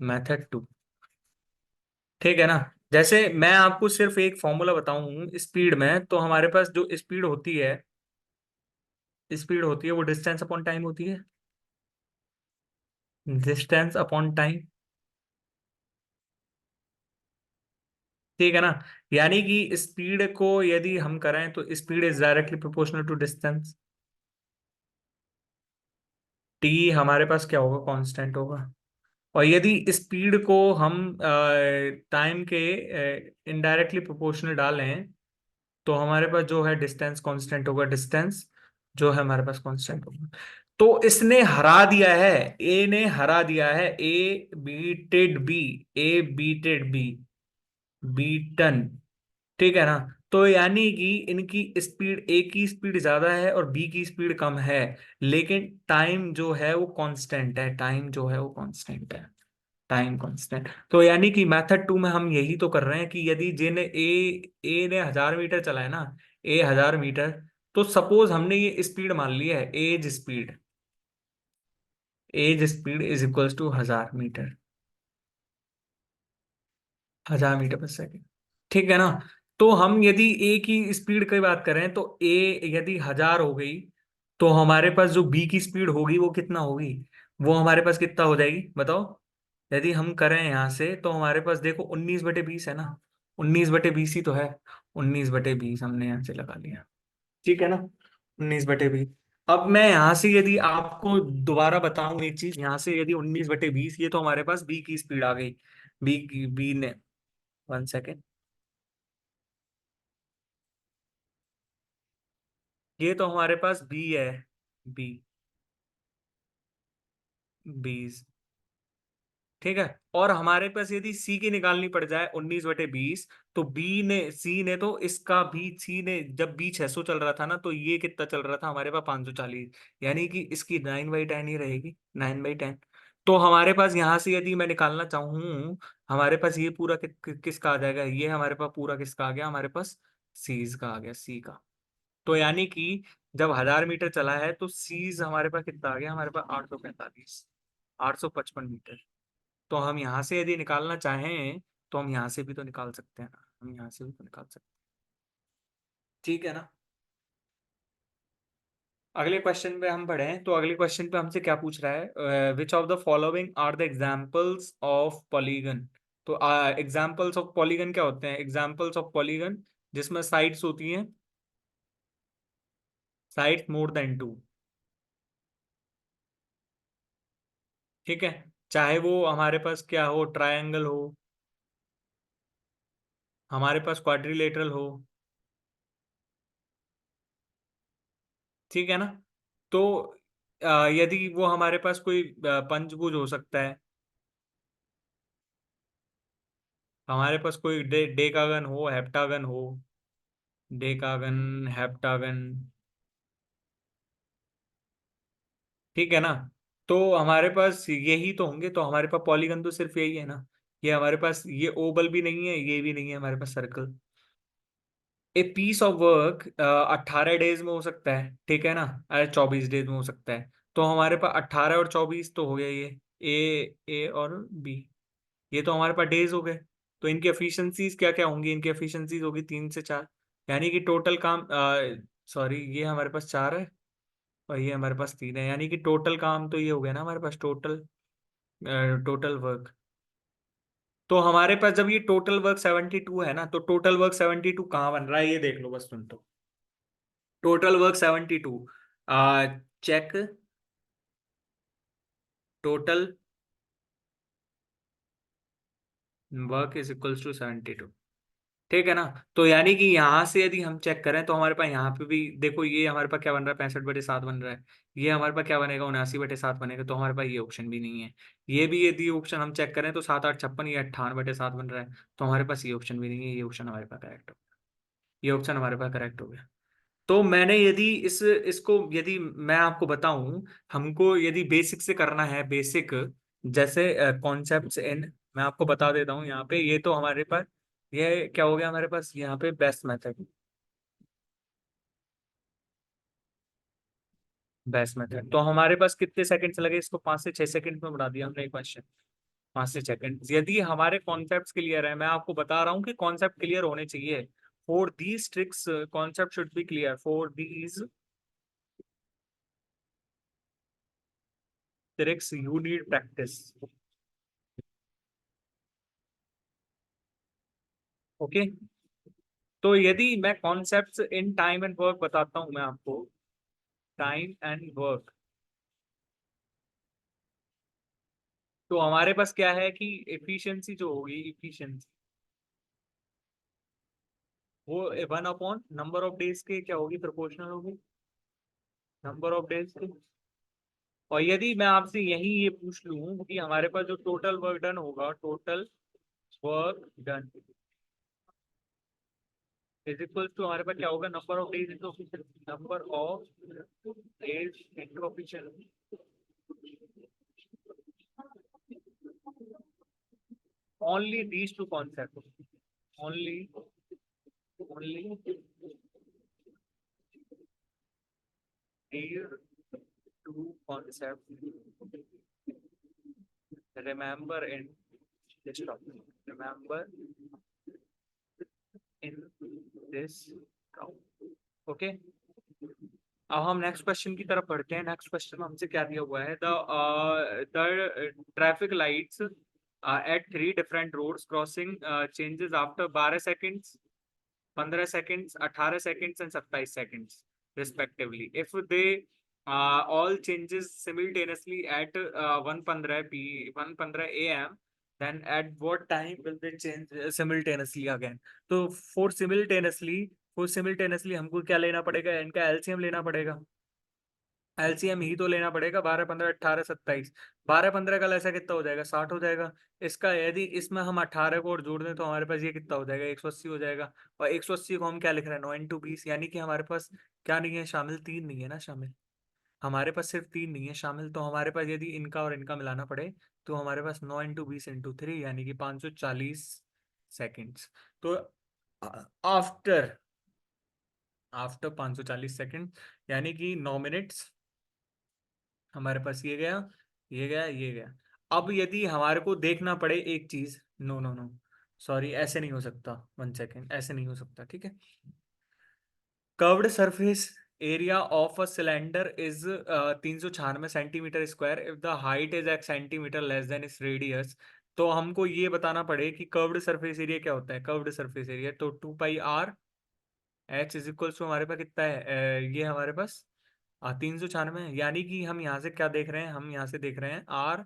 Speaker 1: मेथड टू, ठीक है ना। जैसे मैं आपको सिर्फ एक फॉर्मूला बताऊं स्पीड में, तो हमारे पास जो स्पीड होती है, स्पीड होती है वो डिस्टेंस अपॉन टाइम होती है, डिस्टेंस अपॉन टाइम, ठीक है ना। यानी कि स्पीड को यदि हम करें तो speed is directly proportional to distance. टी हमारे पास क्या होगा, कांस्टेंट होगा। और यदि स्पीड को हम टाइम के इनडायरेक्टली प्रोपोर्शनल डालें, तो हमारे पास जो है डिस्टेंस कांस्टेंट होगा, डिस्टेंस जो है हमारे पास कांस्टेंट होगा। तो इसने हरा दिया है, ए ने हरा दिया है, ए बीटेड बी, ए बीटेड बी, बीटन, ठीक है ना। तो यानी कि इनकी स्पीड, ए की स्पीड ज्यादा है और बी की स्पीड कम है, लेकिन टाइम जो है वो कांस्टेंट है, टाइम जो है वो कांस्टेंट है, टाइम कांस्टेंट। तो यानी कि मेथड टू में हम यही तो कर रहे हैं कि यदि जे ने ए ने 1000 मीटर चला है ना, ए 1000 मीटर, तो सपोज हमने ये स्पीड मान ली है, as speed, as speed is equals to 1000 metre, 1000 metre पर सेकेंड, ठीक है ना। तो हम यदि ए की स्पीड की बात करें तो ए यदि 1000 हो गई, तो हमारे पास जो बी की स्पीड होगी वो कितना होगी, वो हमारे पास कितना हो जाएगी बताओ। यदि हम करें यहाँ से तो हमारे पास देखो 19/20 है ना, 19/20 ही तो है, 19/20 हमने यहाँ से लगा लिया, ठीक है ना, 19/20। अब मैं यहाँ से यदि आपको दोबारा बताऊं एक चीज, यहाँ से यदि 19/20, ये तो हमारे पास बी की स्पीड आ गई, बी ने, 1 सेकेंड, ये तो हमारे पास बी है, बी, 20, ठीक है। और हमारे पास यदि सी की निकालनी पड़ जाए 19/20, तो बी ने, सी ने तो इसका भी, सी ने जब बी 600 चल रहा था ना, तो ये कितना चल रहा था हमारे पास 540, यानी कि इसकी 9/10 ही रहेगी, 9/10। तो हमारे पास यहाँ से यदि मैं निकालना चाहूँ, हमारे पास ये पूरा किसका आ जाएगा, ये हमारे पास पूरा किसका आ गया, हमारे पास सीज का आ गया, सी का। तो यानी कि जब 1000 मीटर चला है तो सीज हमारे पास कितना आ गया, हमारे पास 845, 855 मीटर। तो हम यहाँ से यदि निकालना चाहें तो हम यहाँ से भी तो निकाल सकते हैं ना, हम यहाँ से भी तो निकाल सकते हैं, ठीक है ना। अगले क्वेश्चन पे हम बढ़े, तो अगले क्वेश्चन पे हमसे क्या पूछ रहा है, which of the following are the examples of polygon. तो एग्जाम्पल्स ऑफ पॉलीगन क्या होते हैं, एग्जाम्पल्स ऑफ पॉलीगन जिसमें साइड्स होती हैं, साइड्स मोर देन टू, ठीक है, चाहे वो हमारे पास क्या हो, ट्रायंगल हो, हमारे पास क्वाड्रिलेटरल हो, ठीक है ना। तो यदि वो हमारे पास कोई पंचभुज हो सकता है, हमारे पास कोई डेकागन हो, हेप्टागन हो, डेकागन, हेप्टागन, ठीक है ना। तो हमारे पास यही तो होंगे, तो हमारे पास पॉलीगन तो सिर्फ यही है ना। ये हमारे पास ये ओवल भी नहीं है, ये भी नहीं है हमारे पास circle. A piece of work 18 days में हो सकता है, ठीक है ना, अरे 24 डेज में हो सकता है। तो हमारे पास 18 और 24 तो हो गया ये, ए और बी, ये तो हमारे पास डेज हो गए। तो इनकी एफिशिएंसीज क्या क्या होंगी, इनकी एफिशिएंसीज होगी 3 से 4, यानी कि टोटल काम, सॉरी ये हमारे पास 4 है और ये हमारे पास 3 है, यानी कि टोटल काम तो ये हो गया ना हमारे पास, टोटल वर्क। तो हमारे पास जब ये टोटल वर्क 72 है ना, तो टोटल वर्क 72 कहाँ बन रहा है ये देख लो बस तुम तो। Total work 72, check total work is equals to 72, ठीक है ना। तो यानी कि यहाँ से यदि हम चेक करें तो हमारे पास यहाँ पे भी देखो, ये हमारे पास क्या बन रहा है, 65/7 बन रहा है। ये हमारे पास क्या बनेगा, 79/7 बनेगा, तो हमारे पास ये ऑप्शन भी नहीं है। ये भी यदि ऑप्शन हम चेक करें तो 7, 8, 56, ये 58/7 बन रहा है, तो हमारे पास ये ऑप्शन भी नहीं है। ये ऑप्शन हमारे पास करेक्ट हो, ये ऑप्शन हमारे पास करेक्ट हो गया। तो मैंने यदि इसको यदि मैं आपको बताऊं, हमको यदि बेसिक से करना है, बेसिक जैसे कॉन्सेप्ट्स इन, मैं आपको बता देता हूँ यहाँ पे। ये तो हमारे पास ये क्या हो गया, हमारे पास यहाँ पे बेस्ट मेथड, बेस्ट मेथड। तो हमारे पास कितने सेकंड्स लगे इसको, 5 से 6 सेकंड में बना दिया हमने एक क्वेश्चन। 5 से 6 सेकंड, यदि हमारे कॉन्सेप्ट क्लियर है, मैं आपको बता रहा हूँ कि कॉन्सेप्ट क्लियर होने चाहिए। For these tricks concept should be clear, for these tricks you need practice. Okay, तो यदि मैं concepts in time and work बताता हूं मैं आपको, टाइम एंड वर्क, तो हमारे पास क्या है कि एफिशिएंसी जो होगी, एफिशिएंसी वो 1/, नंबर ऑफ डेज के क्या होगी, प्रोपोर्शनल होगी नंबर ऑफ डेज के। और यदि मैं आपसे यही ये पूछ लूं कि हमारे पास जो टोटल वर्क डन होगा, total work done is equal to, हमारे पास क्या होगा, number of days into efficiency, number of days into efficiency. Only these two concept, only only these two concepts remember in this topic, remember in this topic, okay. अब हम नेक्स्ट क्वेश्चन की तरफ बढ़ते हैं। नेक्स्ट क्वेश्चन हमसे क्या दिया हुआ है, the traffic lights at 3 different roads crossing changes after 12 seconds, 15 seconds, 18 seconds and 27 seconds respectively. If they all changes simultaneously at 1:15 a.m., then at what time will they change simultaneously again? तो for simultaneously हमको क्या लेना पड़ेगा, इनका एलसीएम लेना पड़ेगा। एलसीएम ही तो लेना पड़ेगा, 12, 15, 18, 27। 12, 15 का ऐसा कितना हो जाएगा, 60 हो जाएगा। इसका यदि इसमें हम 18 को और जोड़ दें तो हमारे पास ये कितना हो जाएगा, 180 हो जाएगा। और 180 को हम क्या लिख रहे हैं, 9 × 20, यानी कि हमारे पास क्या नहीं है शामिल, 3 नहीं है ना शामिल, हमारे पास सिर्फ 3 नहीं है शामिल। तो हमारे पास यदि इनका और इनका मिलाना पड़े तो हमारे पास 9 × 20 × 3, यानी कि 540 सेकेंड्स। तो आफ्टर आफ्टर 540 सेकेंड, यानी कि 9 मिनट्स, हमारे पास ये गया, ये गया, ये गया। अब यदि हमारे को देखना पड़े एक चीज, नो नो नो, सॉरी ऐसे नहीं हो सकता, 1 सेकेंड, ऐसे नहीं हो सकता, ठीक है। Curved surface area of a cylinder is 396 centimetre square if the height is x centimetre less than इस रेडियस। तो हमको ये बताना पड़े कि कर्व्ड सरफेस एरिया क्या होता है। कर्व्ड सरफेस एरिया तो 2πr H is equal to, हमारे पास कितना है, ये हमारे पास 396 है। यानी कि हम यहाँ से क्या देख रहे हैं, हम यहाँ से देख रहे हैं आर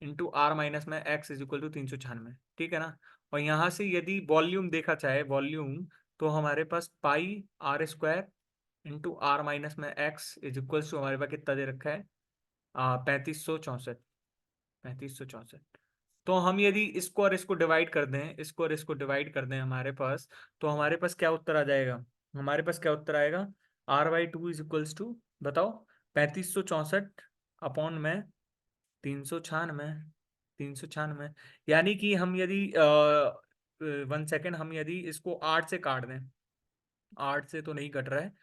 Speaker 1: इंटू आर माइनस में एक्स इज इक्वल टू 396, ठीक है ना। और यहाँ से यदि वॉल्यूम देखा जाए, वॉल्यूम, तो हमारे पास pi are square into r minus में एक्स इज इक्वल्स टू हमारे पास कितना दे रखा है, 3564, 3564। तो हम यदि इसको और इसको डिवाइड कर दें, इसको और इसको डिवाइड कर दें हमारे पास, तो हमारे पास क्या उत्तर आ जाएगा, हमारे पास क्या उत्तर आएगा, R/2 इज इक्वल्स टू, बताओ, 3564 अपॉन में 396, 396। यानी कि हम यदि 1 सेकेंड, हम यदि इसको 8 से काट दें, 8 से तो नहीं कट रहा है,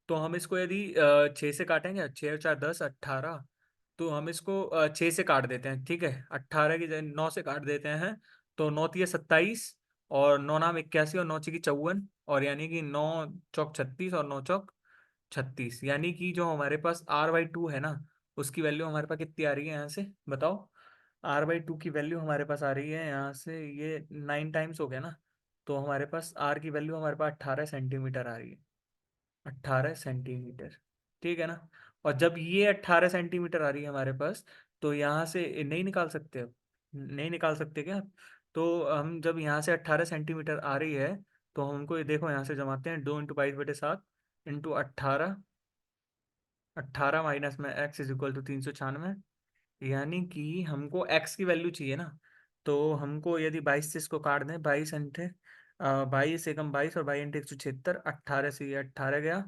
Speaker 1: तो हम इसको यदि 6 से काटेंगे, 6 और 4 10, 18, तो हम इसको 6 से काट देते हैं, ठीक है, 18 की जगह 9 से काट देते हैं, तो 9 तिया 27, और 9 नाम 81, और 9 छिकी 54, और यानी कि 9 चौक 36, और 9 चौक 36, यानी कि जो हमारे पास R/2 है ना, उसकी वैल्यू हमारे पास कितनी आ रही है यहाँ से, बताओ। R/2 की वैल्यू हमारे पास आ रही है यहाँ से, ये 9 टाइम्स हो गया ना, तो हमारे पास R की वैल्यू हमारे पास 18 सेंटीमीटर आ रही है, 18 सेंटीमीटर, ठीक है ना। और जब ये 18 सेंटीमीटर आ रही है हमारे पास, तो यहाँ से नहीं निकाल सकते, अब नहीं निकाल सकते क्या। तो हम जब यहाँ से 18 सेंटीमीटर आ रही है, तो हमको ये देखो यहाँ से जमाते हैं, 2 × 22/7 इंटू 18, 18 माइनस में एक्स इज इक्वल टू 396, यानी कि हमको एक्स की वैल्यू चाहिए ना। तो हमको यदि 22 से इसको काट दें, 22 × 22 और 22 × 176, 18 से ये 18 गया,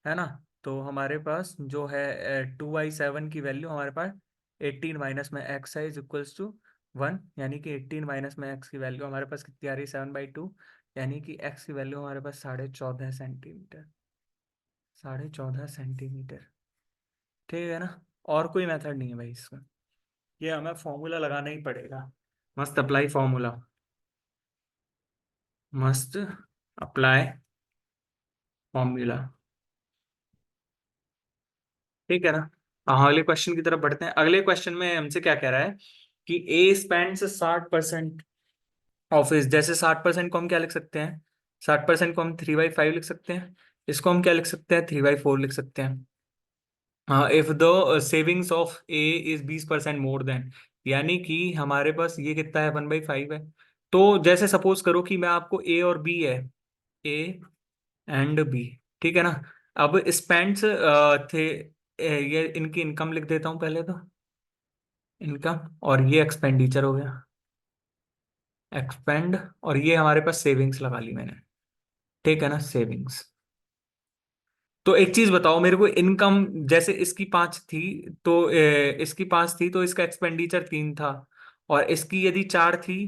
Speaker 1: है ना। तो हमारे पास जो है 2/7 की वैल्यू हमारे पास 18 माइनस में एक्स है इज इक्वल्स टू 1, यानी कि 18 माइनस में एक्स की वैल्यू हमारे पास कितनी आ रही है, 7/2, यानी कि एक्स की वैल्यू हमारे पास 14.5 सेंटीमीटर, 14.5 सेंटीमीटर, ठीक है ना। और कोई मेथड नहीं है भाई इसका, ये हमें फॉर्मूला लगाना ही पड़ेगा, मस्त अप्लाई फॉर्मूला, मस्त अप्लाई फॉर्मूला, ठीक है ना। हाँ, अगले क्वेश्चन की तरफ बढ़ते हैं। अगले क्वेश्चन में हमसे क्या कह रहा है कि ए स्पेंड्स 60% ऑफ इज, जैसे 60% को हम क्या लिख सकते हैं, 60% को हम 3/5 लिख सकते हैं, इसको हम क्या लिख सकते हैं, 3/4 लिख सकते हैं। हाँ, if the savings of A is 20% more then, यानी कि हमारे पास ये कितना है, 1/5 है। तो जैसे सपोज करो कि मैं आपको ए और बी है, ए एंड बी, ठीक है ना। अब स्पेंड्स थे, ये इनकी इनकम लिख देता हूं पहले तो, इनकम, और ये एक्सपेंडिचर हो गया, एक्सपेंड, और ये हमारे पास सेविंग्स लगा ली मैंने, ठीक है ना, सेविंग्स। तो एक चीज बताओ मेरे को, इनकम जैसे इसकी 5 थी, तो इसकी 5 थी, तो इसका एक्सपेंडिचर 3 था, और इसकी यदि 4 थी,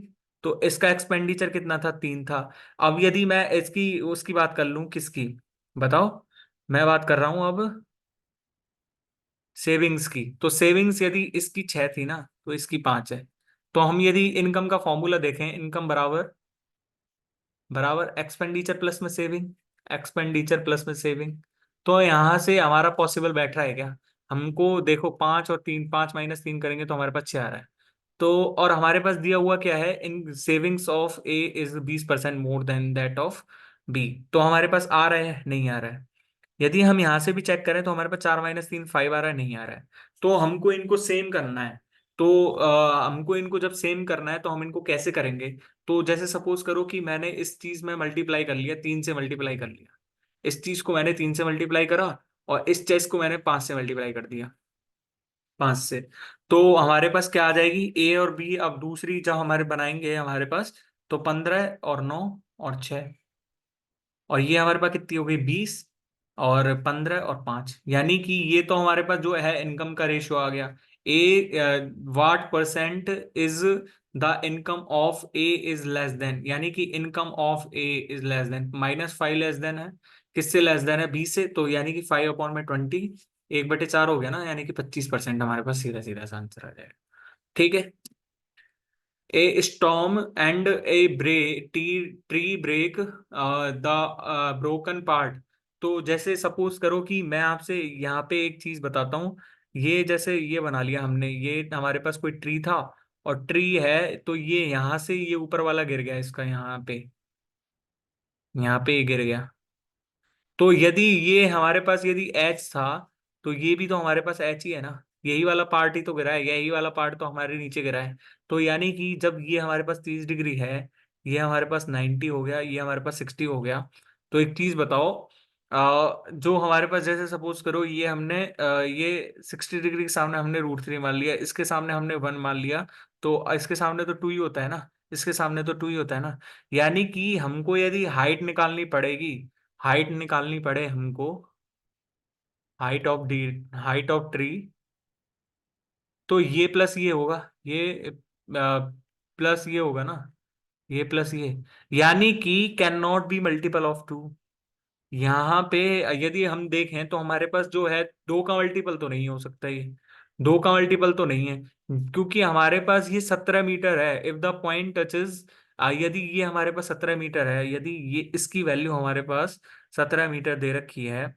Speaker 1: तो इसका एक्सपेंडिचर कितना था, 3 था। अब यदि मैं इसकी उसकी बात कर लूं, किसकी, बताओ, मैं बात कर रहा हूं अब सेविंग्स की। तो सेविंग्स यदि इसकी 6 थी ना, तो इसकी 5 है। तो हम यदि इनकम का फॉर्मूला देखें, इनकम बराबर बराबर एक्सपेंडिचर प्लस में सेविंग, एक्सपेंडिचर प्लस में सेविंग। तो यहां से हमारा पॉसिबल बैठ रहा है क्या, हमको देखो, 5 और 3, 5 - 3 करेंगे तो हमारे पास 6 आ रहा है। तो और हमारे पास दिया हुआ क्या है, in savings of A is 20% more than that of B, तो हमारे पास आ रहा है, नहीं आ रहा है। यदि हम यहां से भी चेक करें, तो हमारे पास 4 - 3 5 आ रहा है, नहीं आ रहा है। तो हमको इनको सेम करना है। तो हमको इनको जब सेम करना है, तो हम इनको कैसे करेंगे। तो जैसे सपोज करो कि मैंने इस चीज में मल्टीप्लाई कर लिया, 3 से मल्टीप्लाई कर लिया, इस चीज को मैंने 3 से मल्टीप्लाई करा, और इस चीज को मैंने 5 से मल्टीप्लाई कर दिया, 5 से। तो हमारे पास क्या आ जाएगी, ए और बी, अब दूसरी जब हमारे बनाएंगे हमारे पास, तो 15 और 9 और 6, और ये हमारे पास कितनी हो गई, 20 और 15 और 5, यानी कि ये तो हमारे पास जो है इनकम का रेशियो आ गया। A what percent is the income of A is less than, यानी कि income of A is less than, -5 less than है, किससे लेस देन है, 20 से, तो यानी कि 5/20, 1/4 हो गया ना, यानी कि 25% हमारे पास सीधा सीधा सा आंसर आ जाएगा, ठीक है। A storm and a tree break the broken part। तो जैसे सपोज करो कि मैं आपसे यहाँ पे एक चीज बताता हूँ, ये जैसे ये बना लिया हमने, ये हमारे पास कोई ट्री था, और ट्री है, तो ये यहाँ से ये ऊपर वाला गिर गया, इसका यहाँ पे ये गिर गया। तो यदि ये हमारे पास यदि एच था, तो ये भी तो हमारे पास एच ही है ना, यही वाला पार्ट ही तो गिरा है, यही वाला पार्ट तो हमारे नीचे गिरा है। तो यानी कि जब ये हमारे पास 30 डिग्री है, ये हमारे पास 90 हो गया, ये हमारे पास 60 हो गया। तो एक चीज बताओ, जो हमारे पास, जैसे सपोज करो ये हमने ये 60 डिग्री के सामने हमने √3 मान लिया, इसके सामने हमने 1 मान लिया, तो इसके सामने तो 2 ही होता है ना, इसके सामने तो 2 ही होता है ना। यानी कि हमको यदि हाइट निकालनी पड़ेगी, हाइट निकालनी पड़े हमको, height of D, height of tree, तो ये प्लस ये होगा, ये प्लस ये होगा ना, ये प्लस ये, यानी कि can not be multiple of 2। यहाँ पे यदि हम देखें तो हमारे पास जो है, 2 का मल्टीपल तो नहीं हो सकता ये, 2 का मल्टीपल तो नहीं है, क्योंकि हमारे पास ये 17 मीटर है। इफ द पॉइंट टचेस, यदि ये हमारे पास 17 मीटर है, यदि ये इसकी वैल्यू हमारे पास 17 मीटर दे रखी है,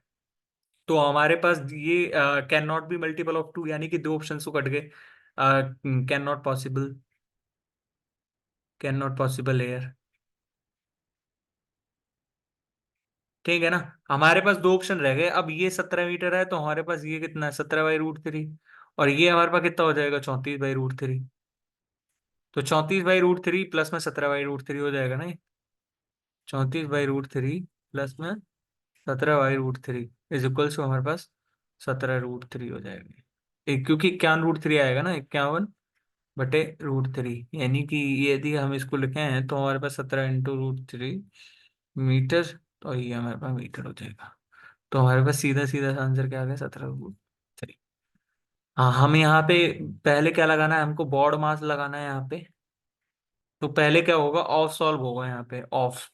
Speaker 1: तो हमारे पास ये can not be multiple of 2, यानी कि 2 ऑप्शन तो कट गए। Can not possible, can not possible air. ठीक है ना, हमारे पास 2 ऑप्शन रह गए। अब ये 17 मीटर है, तो हमारे पास ये कितना है, 17/√3, और ये हमारे पास कितना हो जाएगा, 34/√3। तो 34/√3 प्लस में 17/√3 हो जाएगा ना, 34/√3 प्लस में 17/√3 इज इक्वल्स टू हमारे पास 17√3 हो जाएगा। एक, क्योंकि 51√3 आएगा ना, 51/√3, यानी कि यदि हम इसको लिखे हैं तो हमारे पास 17 × √3 मीटर, तो ये हमारे पास मीटर हो जाएगा। तो हमारे पास सीधा सीधा सा आंसर क्या आ गया, 17√3। हाँ, हम यहाँ पे पहले क्या लगाना है, हमको बॉड मास लगाना है यहाँ पे। तो पहले क्या होगा, ऑफ सॉल्व होगा यहाँ पे, ऑफ।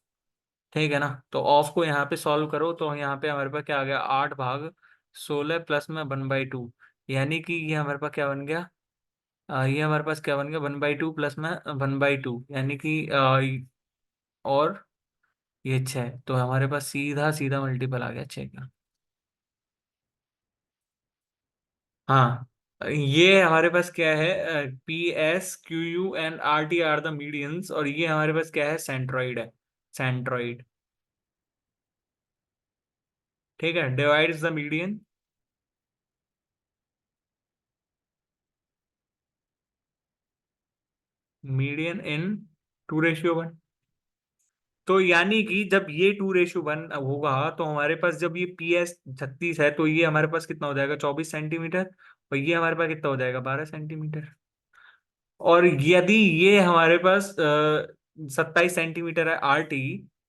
Speaker 1: ठीक है ना, तो ऑफ को यहाँ पे सॉल्व करो, तो यहाँ पे हमारे पास क्या आ गया, 8/16 प्लस में 1/2, यानी कि ये हमारे पास क्या बन गया, ये हमारे पास क्या बन गया, 1/2 प्लस में 1/2, यानी कि और ये 6, तो हमारे पास सीधा सीधा मल्टीपल आ गया 6 का। हाँ, ये हमारे पास क्या है, PS, QU and RT are the medians, और ये हमारे पास क्या है, सेंट्रॉइड है, सेंट्रॉइड। ठीक है, डिवाइड्स द मीडियन, मीडियन इन 2:1। तो यानी कि जब ये 2:1 होगा, तो हमारे पास जब ये PS 36 है, तो ये हमारे पास कितना हो जाएगा, 24 सेंटीमीटर, और ये हमारे पास कितना हो जाएगा, 12 सेंटीमीटर। और यदि ये हमारे पास 27 सेंटीमीटर है RT,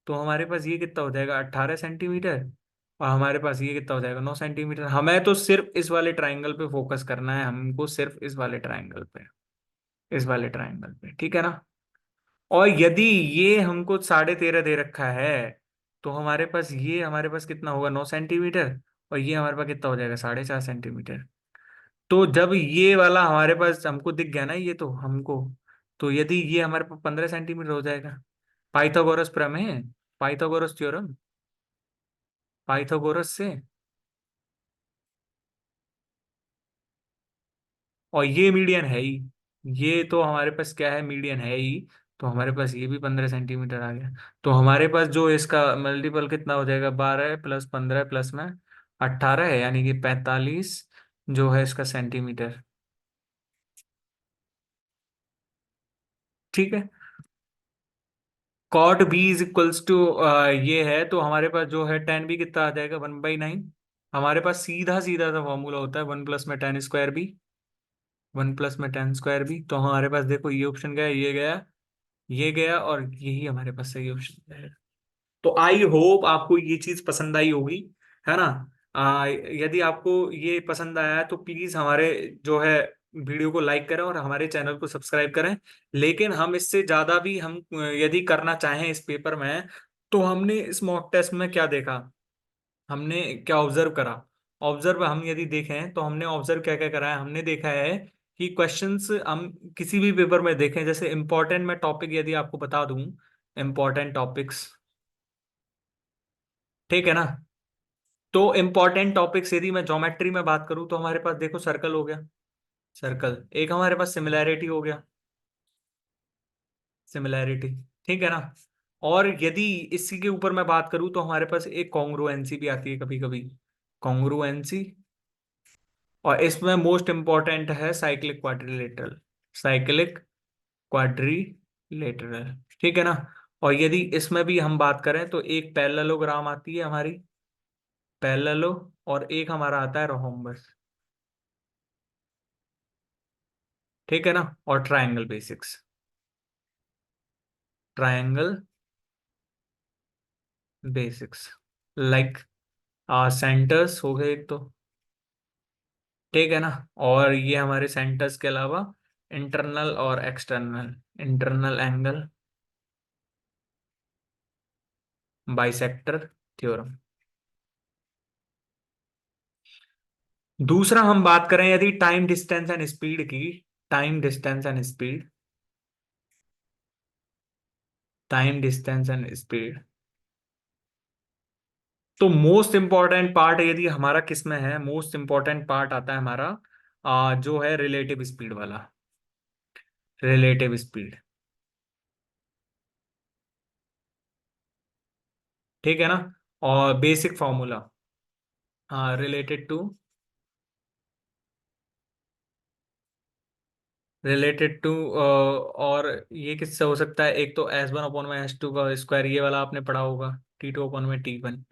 Speaker 1: तो हमारे पास ये कितना हो जाएगा, 18 सेंटीमीटर, और हमारे पास ये कितना हो जाएगा, 9 सेंटीमीटर। हमें तो सिर्फ इस वाले ट्राइंगल पे फोकस करना है, हमको सिर्फ इस वाले ट्राइंगल पे, इस वाले ट्राइंगल पे, ठीक है ना। और यदि ये हमको 13.5 दे रखा है, तो हमारे पास ये हमारे पास कितना होगा, 9 सेंटीमीटर, और ये हमारे पास कितना हो जाएगा, 4.5 सेंटीमीटर। तो जब ये वाला हमारे पास हमको दिख गया ना, ये तो हमको, तो यदि ये हमारे पास 15 सेंटीमीटर हो जाएगा, पाइथागोरस प्रमेय, पाइथागोरस थ्योरम, पाइथागोरस से। और ये मीडियन है ही, ये तो हमारे पास क्या है, मीडियन है ही, तो हमारे पास ये भी 15 सेंटीमीटर आ गया। तो हमारे पास जो इसका मल्टीपल कितना हो जाएगा, 12 प्लस 15 प्लस में 18 है, यानी कि 45 जो है इसका सेंटीमीटर। ठीक है, cot B = ये है, तो हमारे पास जो है tan B कितना आ जाएगा, 1/9। हमारे पास सीधा सीधा सा फॉर्मूला होता है, 1 + tan² B, 1 + tan²B। तो हमारे पास देखो, ये ऑप्शन गया, ये गया, ये गया, और यही हमारे पास सही ऑप्शन है। तो आई होप आपको ये चीज पसंद आई होगी, है ना। यदि आपको ये पसंद आया है, तो प्लीज हमारे जो है वीडियो को लाइक करें और हमारे चैनल को सब्सक्राइब करें। लेकिन हम इससे ज्यादा भी हम यदि करना चाहें इस पेपर में, तो हमने इस मॉक टेस्ट में क्या देखा, हमने क्या ऑब्जर्व करा। ऑब्जर्व हम यदि देखें, तो हमने ऑब्जर्व क्या क्या करा है, हमने देखा है कि क्वेश्चंस हम किसी भी पेपर में देखें, जैसे इंपॉर्टेंट मैं टॉपिक यदि आपको बता दूं, इंपॉर्टेंट टॉपिक्स, ठीक है ना। तो इंपॉर्टेंट टॉपिक्स यदि मैं ज्योमेट्री में बात करूं, तो हमारे पास देखो सर्कल हो गया, सर्कल एक, हमारे पास सिमिलैरिटी हो गया, सिमिलैरिटी, ठीक है ना। और यदि इसी के ऊपर मैं बात करूं, तो हमारे पास एक कॉन्ग्रुएंसी भी आती है कभी कभी, कॉन्ग्रुएंसी। और इसमें मोस्ट इंपॉर्टेंट है साइक्लिक क्वाड्रिलेटरल, साइक्लिक क्वाड्रिलेटरल, ठीक है ना। और यदि इसमें भी हम बात करें तो एक पैरेललोग्राम आती है हमारी, पैरेललो, और एक हमारा आता है रोम्बस, ठीक है ना। और triangle basics, triangle basics, like centres हो गए एक तो, ठीक है ना। और ये हमारे सेंटर्स के अलावा इंटरनल और external, internal angle, bisector theorem. दूसरा हम बात करें यदि टाइम डिस्टेंस एंड स्पीड की, time distance and speed, time distance and speed, तो मोस्ट इंपॉर्टेंट पार्ट यदि हमारा किस में है, मोस्ट इंपॉर्टेंट पार्ट आता है हमारा जो है रिलेटिव स्पीड वाला, रिलेटिव स्पीड, ठीक है ना। और बेसिक फॉर्मूला, हाँ, रिलेटेड टू, रिलेटेड टू, और ये किससे हो सकता है, एक तो एस वन अपॉन में एस टू का स्क्वायर, ये वाला आपने पढ़ा होगा, टी टू अपॉन में टी वन,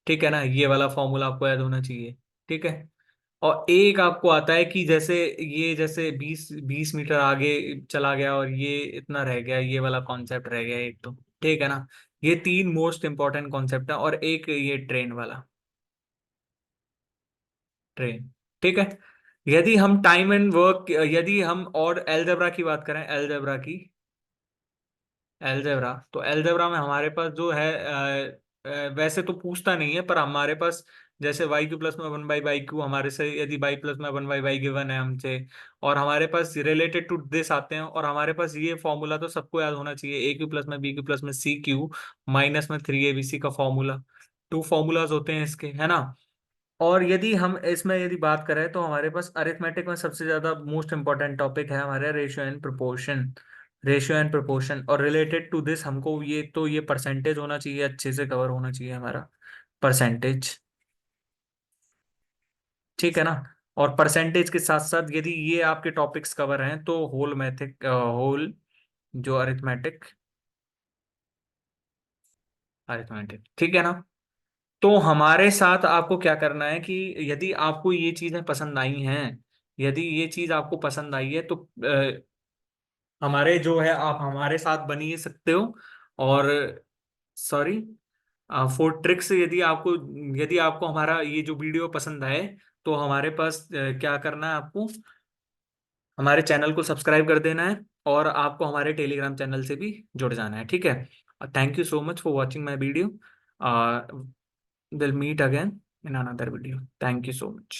Speaker 1: ठीक है ना। ये वाला फॉर्मूला आपको याद होना चाहिए, ठीक है। और एक आपको आता है कि जैसे ये जैसे 20 20 मीटर आगे चला गया और ये इतना रह गया, ये वाला कॉन्सेप्ट रह गया एक तो, ठीक है ना। ये तीन मोस्ट इंपॉर्टेंट कॉन्सेप्ट है, और एक ये ट्रेन वाला, ट्रेन, ठीक है। यदि हम टाइम एंड वर्क, यदि हम और एलजेब्रा की बात करें, एलजेब्रा की, एलजेब्रा, तो एलजेब्रा में हमारे पास जो है वैसे तो पूछता नहीं है, पर हमारे पास जैसे वाई क्यू प्लस में वन बाई वाई क्यू, हमारे से यदि वाई प्लस में वन बाई वाई गिवन है हमसे, और हमारे पास रिलेटेड टू दिस आते हैं, और हमारे पास ये फॉर्मूला तो सबको याद होना चाहिए, ए क्यू प्लस में बी क्यू प्लस में सी क्यू माइनस में थ्री ए बी सी का फॉर्मूला, टू फॉर्मूलाज होते हैं इसके, है ना। और यदि हम इसमें यदि बात करें तो हमारे पास अरिथमेटिक में सबसे ज्यादा मोस्ट इंपॉर्टेंट टॉपिक है हमारे ratio and proportion, ratio and proportion, और रिलेटेड टू दिस हमको ये तो ये परसेंटेज होना चाहिए, अच्छे से कवर होना चाहिए हमारा परसेंटेज, ठीक है ना। और परसेंटेज के साथ साथ यदि ये आपके टॉपिक्स कवर हैं तो होल मैथिक, होल जो अरिथमेटिक, अरिथमेटिक, ठीक है ना। तो हमारे साथ आपको क्या करना है कि यदि आपको ये चीजें पसंद आई हैं, यदि ये चीज आपको पसंद आई है तो हमारे जो है आप हमारे साथ बनी सकते हो। और सॉरी, फोर ट्रिक्स, यदि आपको हमारा ये जो वीडियो पसंद आए तो हमारे पास क्या करना है आपको, हमारे चैनल को सब्सक्राइब कर देना है, और आपको हमारे टेलीग्राम चैनल से भी जुड़ जाना है, ठीक है। Thank you so much for watching my video, will meet again in another video, thank you so much.